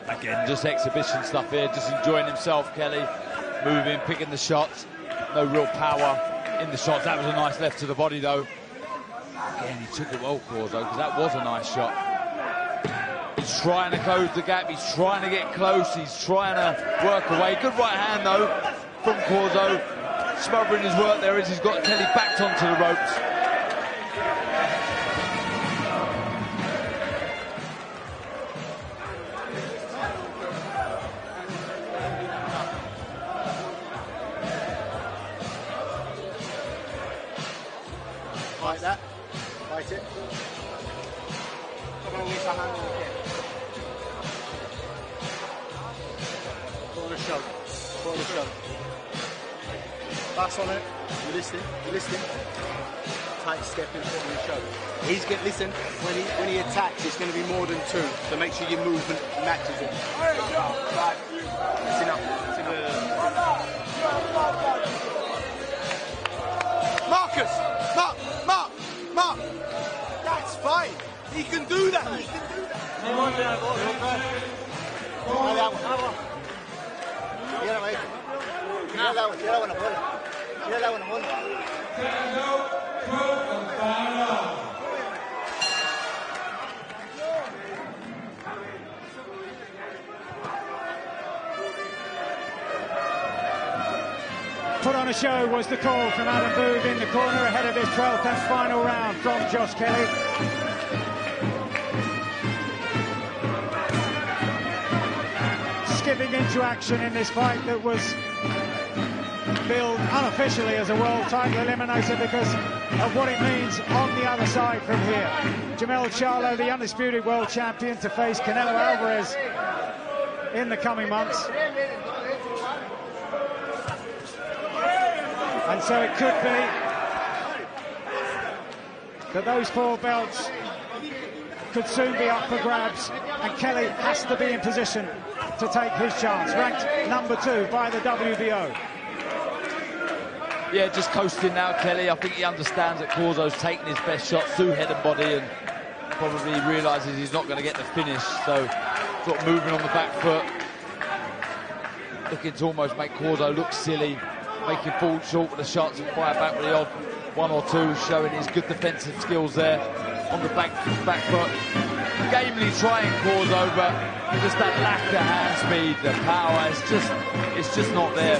Again, just exhibition stuff here, just enjoying himself, Kelly. Moving, picking the shots. No real power in the shots. That was a nice left to the body, though. Again, he took it well, Corzo, because that was a nice shot. He's trying to close the gap. He's trying to get close. He's trying to work away. Good right hand, though, from Corzo. Smothering his work there as he's got Kelly backed onto the ropes. Like that. Fight it. Put on the shoulder. Put on the shoulder. Pass on it. You're listening. You're listening. Tight step in, put on your shoulder. He's going to listen. When he attacks, it's going to be more than two. So make sure your movement matches it. That's enough. That's enough. Marcus! Mark! That's fine. He can do that. He can do that. Put on a show was the call from Adam Booth in the corner ahead of this 12th and final round from Josh Kelly. Skipping into action in this fight that was billed unofficially as a world title eliminator because of what it means on the other side from here. Jamel Charlo, the undisputed world champion, to face Canelo Alvarez in the coming months. And so it could be that those 4 belts could soon be up for grabs, and Kelly has to be in position to take his chance. Ranked number 2 by the WBO. Yeah, just coasting now, Kelly. I think he understands that Corzo's taking his best shots through head and body, and probably realises he's not going to get the finish. So, sort of moving on the back foot, looking to almost make Corzo look silly, make him fall short with the shots and fire back with the odd 1 or 2, showing his good defensive skills there on the back foot. Gamely trying Corzo, but just that lack of hand speed, the power, it's just not there.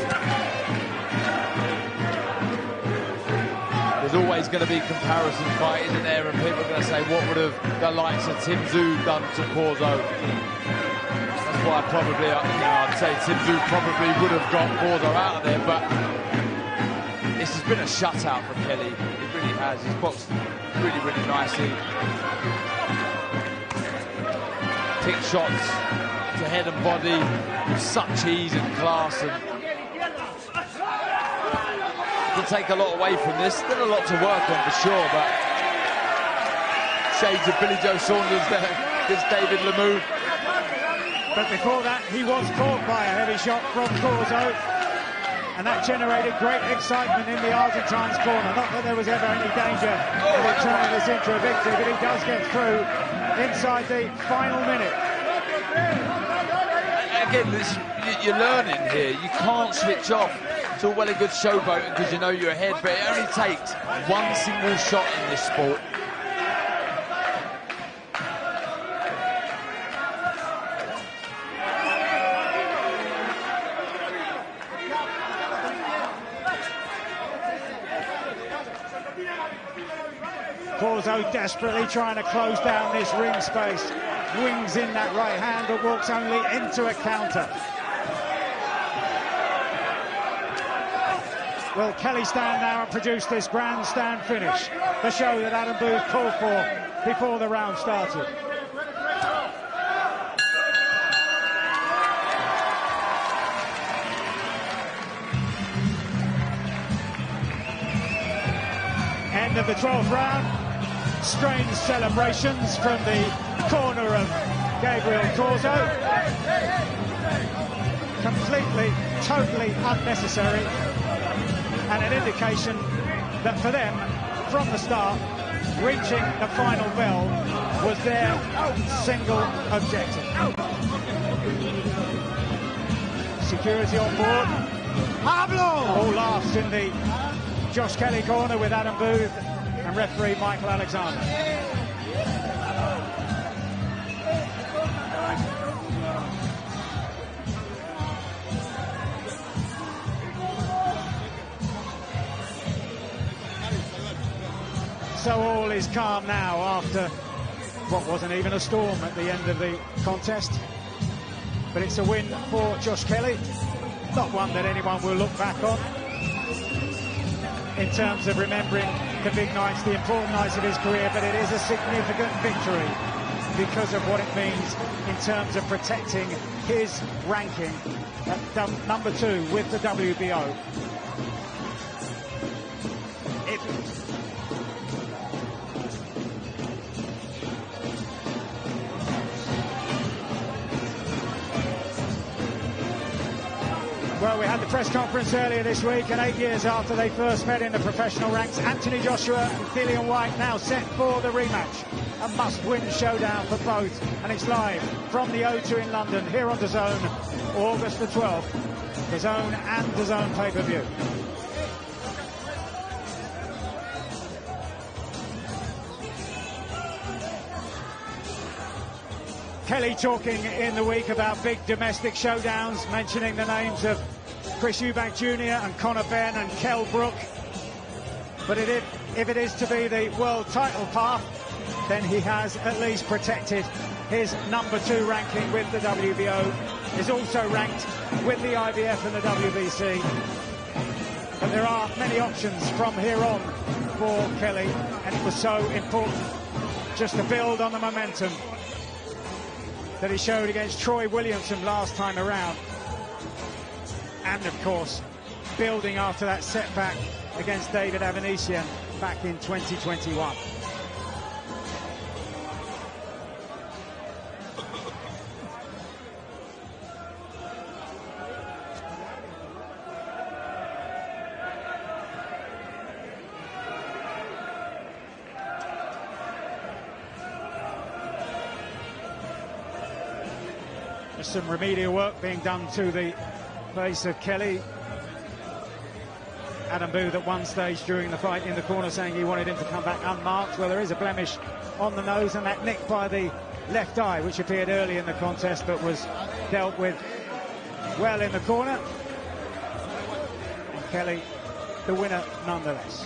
There's always going to be comparison fight, isn't there? And people are going to say, what would have the likes of Tim Tszyu done to Corzo? That's why probably, I'd say Tim Tszyu probably would have got Corzo out of there, but this has been a shutout from Kelly. It really has. He's boxed really, really nicely. Tick shots to head and body with such ease and class, and can take a lot away from this. Still a lot to work on for sure, but shades of Billy Joe Saunders there against David Lemieux. But before that, he was caught by a heavy shot from Corzo, and that generated great excitement in the Argentine's corner. Not that there was ever any danger of it turning this into a victory, but he does get through inside the final minute. Again, you're learning here. You can't switch off. It's all well and good showboating because you know you're ahead, but it only takes one single shot in this sport. Corzo desperately trying to close down this ring space. Wings in that right hand, but walks only into a counter. Will Kelly stand now and produce this grandstand finish? The show that Adam Booth called for before the round started. End of the 12th round. Strange celebrations from the corner of Gabriel Corzo. Completely, totally unnecessary. And an indication that for them, from the start, reaching the final bell was their single objective. Security on board. All laughs in the Josh Kelly corner with Adam Booth and referee Michael Alexander. So all is calm now after what wasn't even a storm at the end of the contest. But it's a win for Josh Kelly. Not one that anyone will look back on in terms of remembering the big nights, the important nights of his career, but it is a significant victory because of what it means in terms of protecting his ranking at number 2 with the WBO. Well, we had the press conference earlier this week, and 8 years after they first met in the professional ranks, Anthony Joshua and Dillian Whyte now set for the rematch. A must-win showdown for both, and it's live from the O2 in London, here on DAZN, August the 12th. DAZN and DAZN pay-per-view. Kelly talking in the week about big domestic showdowns, mentioning the names of Chris Eubank Jr. and Conor Benn and Kell Brook. But if it is to be the world title path, then he has at least protected his #2 ranking with the WBO. Is also ranked with the IBF and the WBC. But there are many options from here on for Kelly, and it was so important just to build on the momentum that he showed against Troy Williamson last time around. And of course, building after that setback against David Avanesian back in 2021. There's some remedial work being done to the face of Kelly. Adam Booth at one stage during the fight in the corner saying he wanted him to come back unmarked. Well, there is a blemish on the nose and that nick by the left eye, which appeared early in the contest but was dealt with well in the corner. And Kelly, the winner nonetheless.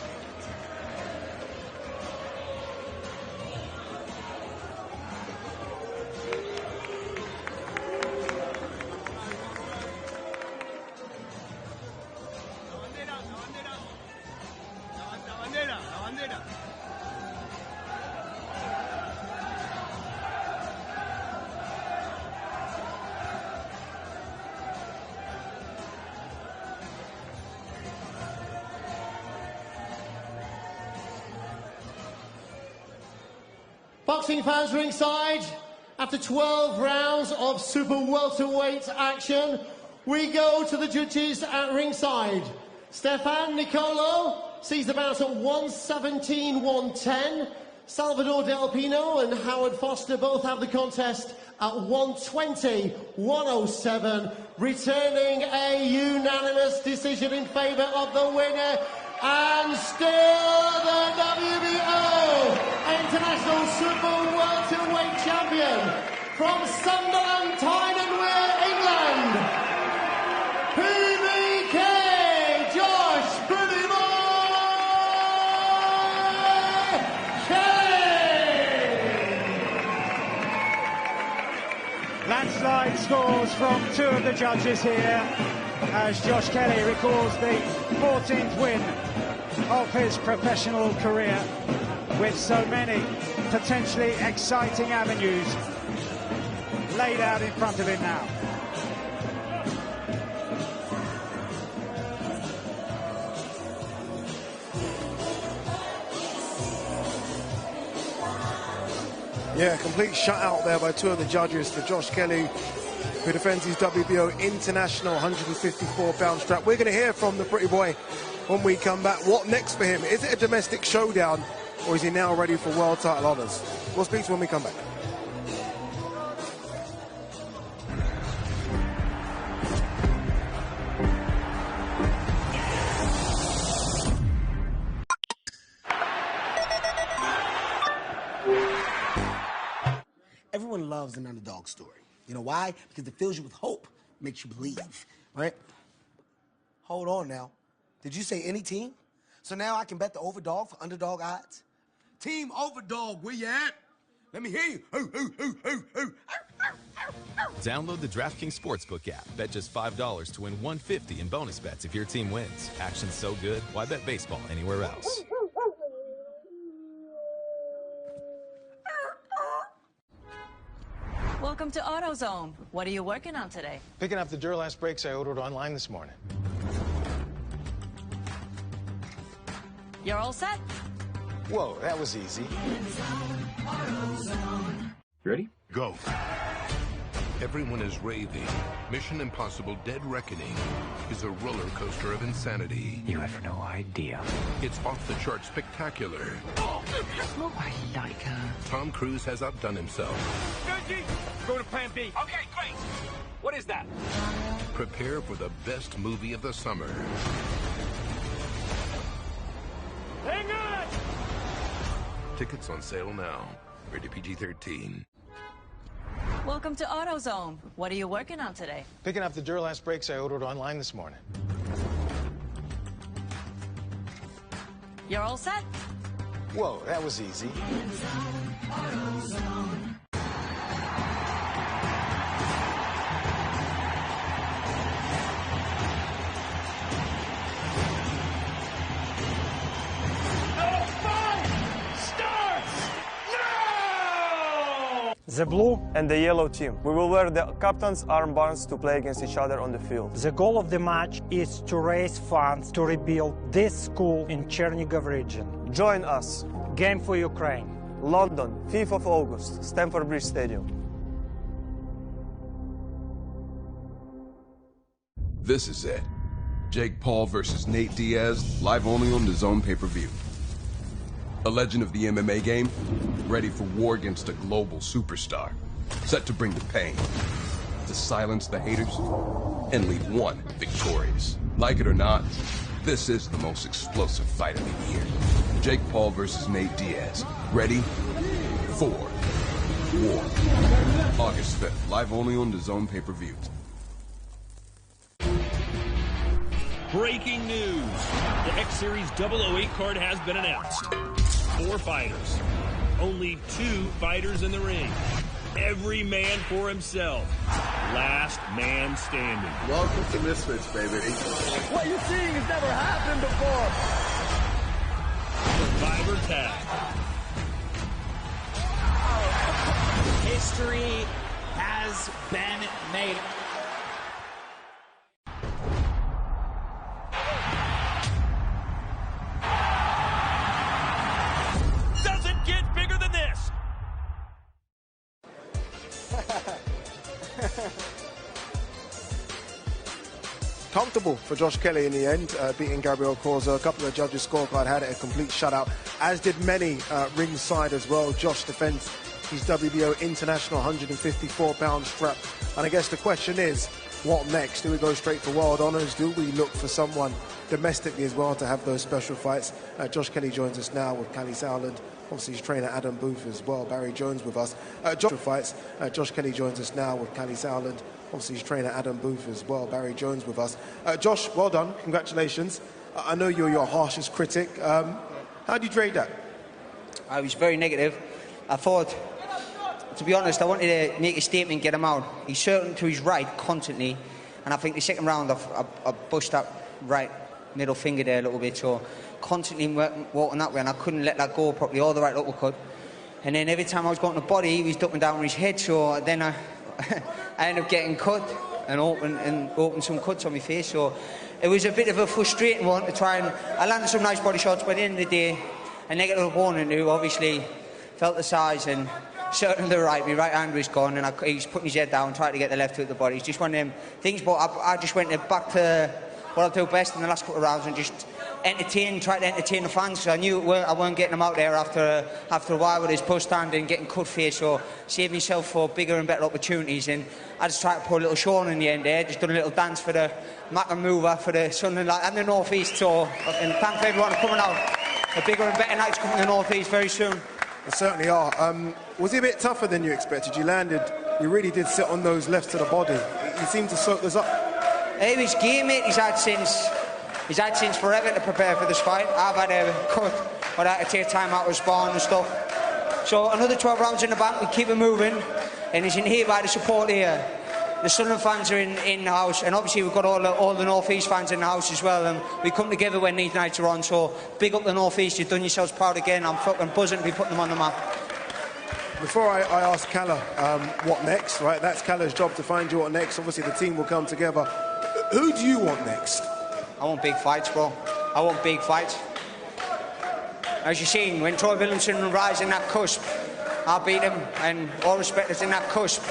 Boxing fans ringside, after 12 rounds of super welterweight action, we go to the judges at ringside. Stefan Nicolo sees the bout at 117-110. Salvador Del Pino and Howard Foster both have the contest at 120-107, returning a unanimous decision in favour of the winner, and still the WBO International Super Welterweight Champion from Sunderland, Tyne-and-Wear, England, PBK, Josh "Pretty Boy" Kelly. Landslide scores from two of the judges here as Josh Kelly records the 14th win of his professional career, with so many potentially exciting avenues laid out in front of him now. Yeah, complete shutout there by two of the judges for Josh Kelly, who defends his WBO International 154-pound strap. We're going to hear from the Pretty Boy when we come back. What next for him? Is it a domestic showdown, or is he now ready for world title honours? We'll speak to when we come back. Everyone loves an underdog story. You know why? Because it fills you with hope, makes you believe, right? Hold on now. Did you say any team? So now I can bet the overdog for underdog odds? Team Overdog, where you at? Let me hear you. Download the DraftKings Sportsbook app. Bet just $5 to win $150 in bonus bets if your team wins. Action's so good, why bet baseball anywhere else? Welcome to AutoZone. What are you working on today? Picking up the Duralast brakes I ordered online this morning. You're all set? Whoa, that was easy. Ready? Go. Everyone is raving. Mission Impossible Dead Reckoning is a roller coaster of insanity. You have no idea. It's off-the-chart spectacular. Oh, I like her. Tom Cruise has outdone himself. Go to plan B. Okay, great. What is that? Prepare for the best movie of the summer. Hang on! Tickets on sale now. Rated PG-13. Welcome to AutoZone. What are you working on today? Picking up the Duralast brakes I ordered online this morning. You're all set? Whoa, that was easy. The blue and the yellow team. We will wear the captain's armbands to play against each other on the field. The goal of the match is to raise funds to rebuild this school in Chernigov region. Join us. Game for Ukraine. London, 5th of August, Stamford Bridge Stadium. This is it. Jake Paul versus Nate Diaz, live only on the Zone pay-per-view. A legend of the MMA game, ready for war against a global superstar, set to bring the pain, to silence the haters, and leave one victorious. Like it or not, this is the most explosive fight of the year. Jake Paul versus Nate Diaz, ready for war. August 5th, live only on the Zone pay-per-view. Breaking news. The X-Series 008 card has been announced. 4 fighters. Only 2 fighters in the ring. Every man for himself. Last man standing. Welcome to Misfits, baby. What you're seeing has never happened before. Survivor tag. History has been made. Doesn't get bigger than this. Comfortable for Josh Kelly in the end, beating Gabriel Corzo. A couple of judges' scorecard had it a complete shutout, as did many ringside as well. Josh defends his WBO International 154-pound strap. And I guess the question is, what next? Do we go straight for world honors? Do we look for someone domestically as well to have those special fights? Josh Kelly joins us now with Callie Sowland. Obviously, his trainer Adam Booth as well. Barry Jones with us. Josh Kelly joins us now with Callie Sowland. Obviously, his trainer Adam Booth as well. Barry Jones with us. Josh, well done. Congratulations. I know you're your harshest critic. How do you trade that? I was very negative. I thought, to be honest, I wanted to make a statement, get him out. He's certain to his right constantly, and I think the second round I pushed up right middle finger there a little bit, so constantly walking that way, and I couldn't let that go properly, all the right uppercut. And then every time I was going to the body, he was ducking down with his head, so then I ended up getting cut and open some cuts on my face. So it was a bit of a frustrating one to try, and I landed some nice body shots, but at the end of the day, a negative opponent who obviously felt the size and certain to the right, my right hand was gone, and he's putting his head down, trying to get the left hook at the body. It's just one of them things, but I just went back to what I do best in the last couple of rounds and just try to entertain the fans, because I knew I weren't getting them out there after a while with his push stand and getting cut face, so save myself for bigger and better opportunities. And I just tried to put a little show on in the end there, just done a little dance for the Mac and Mover, for the Sunderland and the North East, so and thank everyone for coming out. A bigger and better night's coming to the North East very soon. They certainly are. Was he a bit tougher than you expected? You really did sit on those lefts to the body. He seemed to soak those up. He was game, mate. He's had since forever to prepare for this fight. I've had a cut, but I had to take time out of sparring and stuff. So another 12 rounds in the bank, we keep it moving, and he's in here by the support here. The Sunderland fans are in the house, and obviously we've got all the North East fans in the house as well, and we come together when these nights are on, so big up the North East, you've done yourselves proud again. I'm fucking buzzing to be putting them on the map. Before I ask Calla what next, right, that's Calla's job to find you what next. Obviously the team will come together. Who do you want next? I want big fights, bro. I want big fights. As you've seen, when Troy Williamson rise in that cusp, I beat him, and all respect is in that cusp.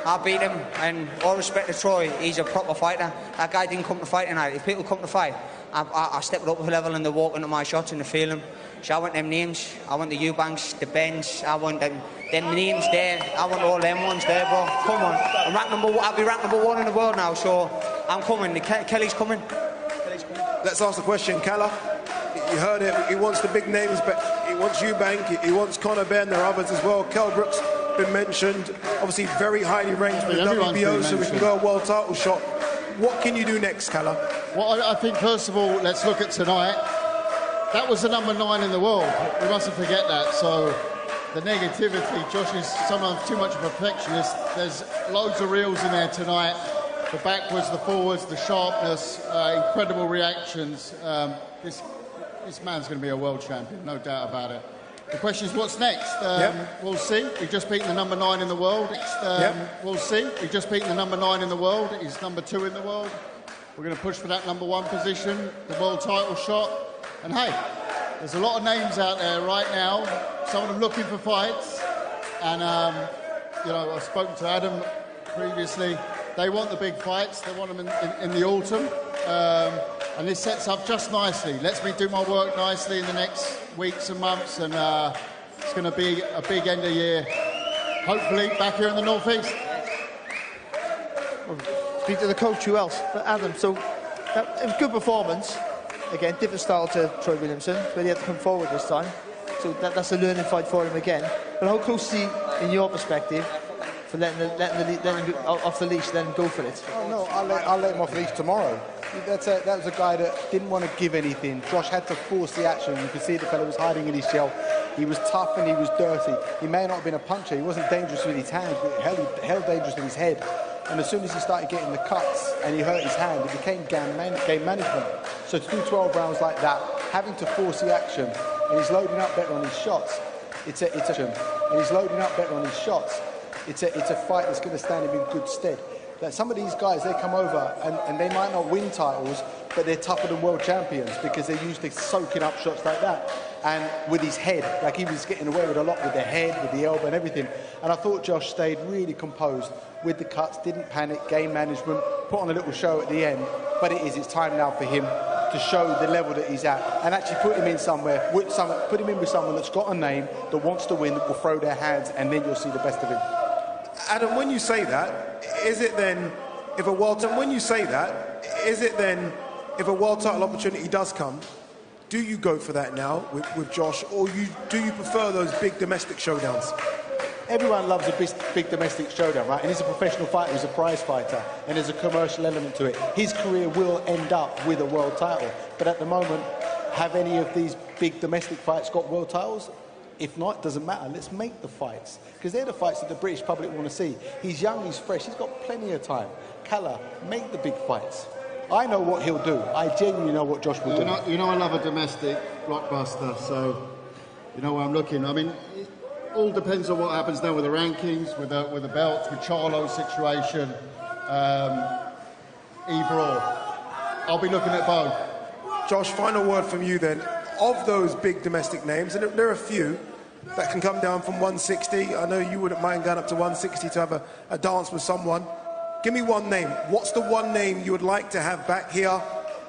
I beat him, and all respect to Troy, he's a proper fighter. That guy didn't come to fight tonight. If people come to fight, I step it up a level and they walk into my shots and they feel them. So I want them names. I want the Eubanks, the Bens. I want them names there. I want all them ones there, bro. Come on. I'll be ranked number 1 in the world now, so I'm coming. Kelly's coming. Let's ask the question, Calla. You heard it. He wants the big names, but he wants Eubank. He wants Conor Benn. There are others as well. Kell Brooks. been mentioned. Obviously, very highly ranked with Everyone's WBO, been so we can go a world title shot. What can you do next, Calla? Well, I think, first of all, let's look at tonight. That was the number 9 in the world. We mustn't forget that. So the negativity, Josh is sometimes too much of a perfectionist. There's loads of reels in there tonight. The backwards, the forwards, the sharpness, incredible reactions. This man's going to be a world champion, no doubt about it. The question is, what's next? We'll see. We've just beaten the number 9 in the world. We'll see. We've just beaten the number 9 in the world. He's number 2 in the world. We're going to push for that number 1 position, the world title shot. And hey, there's a lot of names out there right now, some of them looking for fights. And, you know, I've spoken to Adam previously. They want the big fights. They want them in the autumn. And this sets up just nicely. Lets me do my work nicely in the next weeks and months. And it's going to be a big end of year, hopefully, back here in the Northeast. Speak to the coach, who else? But Adam, so it was a good performance. Again, different style to Troy Williamson, but he had to come forward this time. So that's a learning fight for him again. But how close is he, in your perspective, for letting him off the leash, letting him go for it? Oh, no, I'll let him off the leash tomorrow. That was a guy that didn't want to give anything. Josh had to force the action. You could see the fella was hiding in his shell. He was tough and he was dirty. He may not have been a puncher. He wasn't dangerous with his hands, but hell dangerous with his head. And as soon as he started getting the cuts and he hurt his hand, it became game management. So to do 12 rounds like that, having to force the action, and he's loading up better on his shots. It's a fight that's going to stand him in good stead. That some of these guys, they come over and they might not win titles, but they're tougher than world champions because they're used to soaking up shots like that. And with his head, like he was getting away with a lot with the head, with the elbow and everything. And I thought Josh stayed really composed with the cuts, didn't panic, game management, put on a little show at the end. But it's time now for him to show the level that he's at and actually put him in somewhere, put him in with someone that's got a name, that wants to win, that will throw their hands, and then you'll see the best of him. Adam, when you say that, is it then, if a world title opportunity does come, do you go for that now with Josh, or do you prefer those big domestic showdowns? Everyone loves a big domestic showdown, right? And he's a professional fighter, he's a prize fighter, and there's a commercial element to it. His career will end up with a world title, but at the moment, have any of these big domestic fights got world titles? If not, it doesn't matter. Let's make the fights, because they're the fights that the British public want to see. He's young, he's fresh, he's got plenty of time. Calla, make the big fights. I know what he'll do. I genuinely know what Josh will do. You know I love a domestic blockbuster, so you know where I'm looking. I mean, it all depends on what happens now with the rankings, with the belts, with Charlo's situation. Either or. I'll be looking at both. Josh, final word from you then. Of those big domestic names, and there are a few that can come down from 160. I know you wouldn't mind going up to 160 to have a dance with someone. Give me one name. What's the one name you would like to have back here,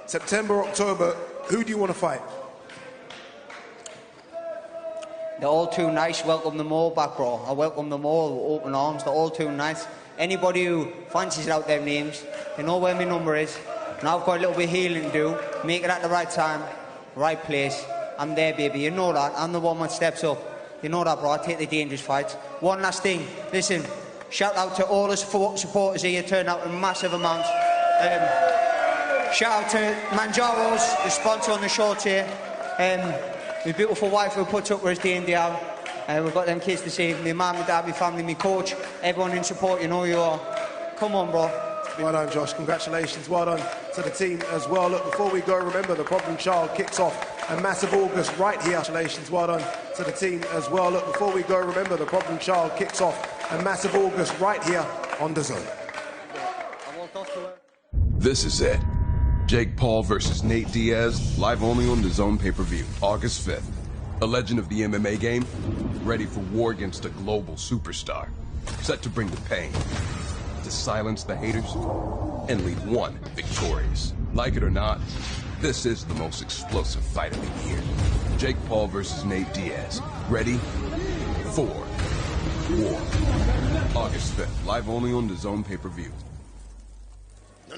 September, October? Who do you want to fight? They're all too nice. Welcome them all back, bro. I welcome them all with open arms. They're all too nice. Anybody who fancies out their names, they know where my number is. Now I've got a little bit of healing to do. Make it at the right time, right place. I'm there, baby. You know that. I'm the one that steps up. You know that, bro. I take the dangerous fights. One last thing. Listen. Shout out to all the supporters here, turned out in massive amounts. Shout out to Manjaro's, the sponsor on the shorts here. My beautiful wife who puts up with us day in, day out. We've got them kids to see. My mum, my dad, my family, my coach. Everyone in support, you know you are. Come on, bro. Well done, Josh. Congratulations. Well done to the team as well. Look, before we go, remember the Problem Child kicks off a massive August right here. Congratulations. Well done to the team as well. Look, before we go, remember the Problem Child kicks off a massive August right here on DAZN. This is it. Jake Paul versus Nate Diaz, live only on DAZN pay-per-view, August 5th. A legend of the MMA game, ready for war against a global superstar, set to bring the pain, to silence the haters, and leave one victorious. Like it or not, this is the most explosive fight of the year. Jake Paul versus Nate Diaz, ready for war. August 5th, live only on DAZN pay-per-view. No.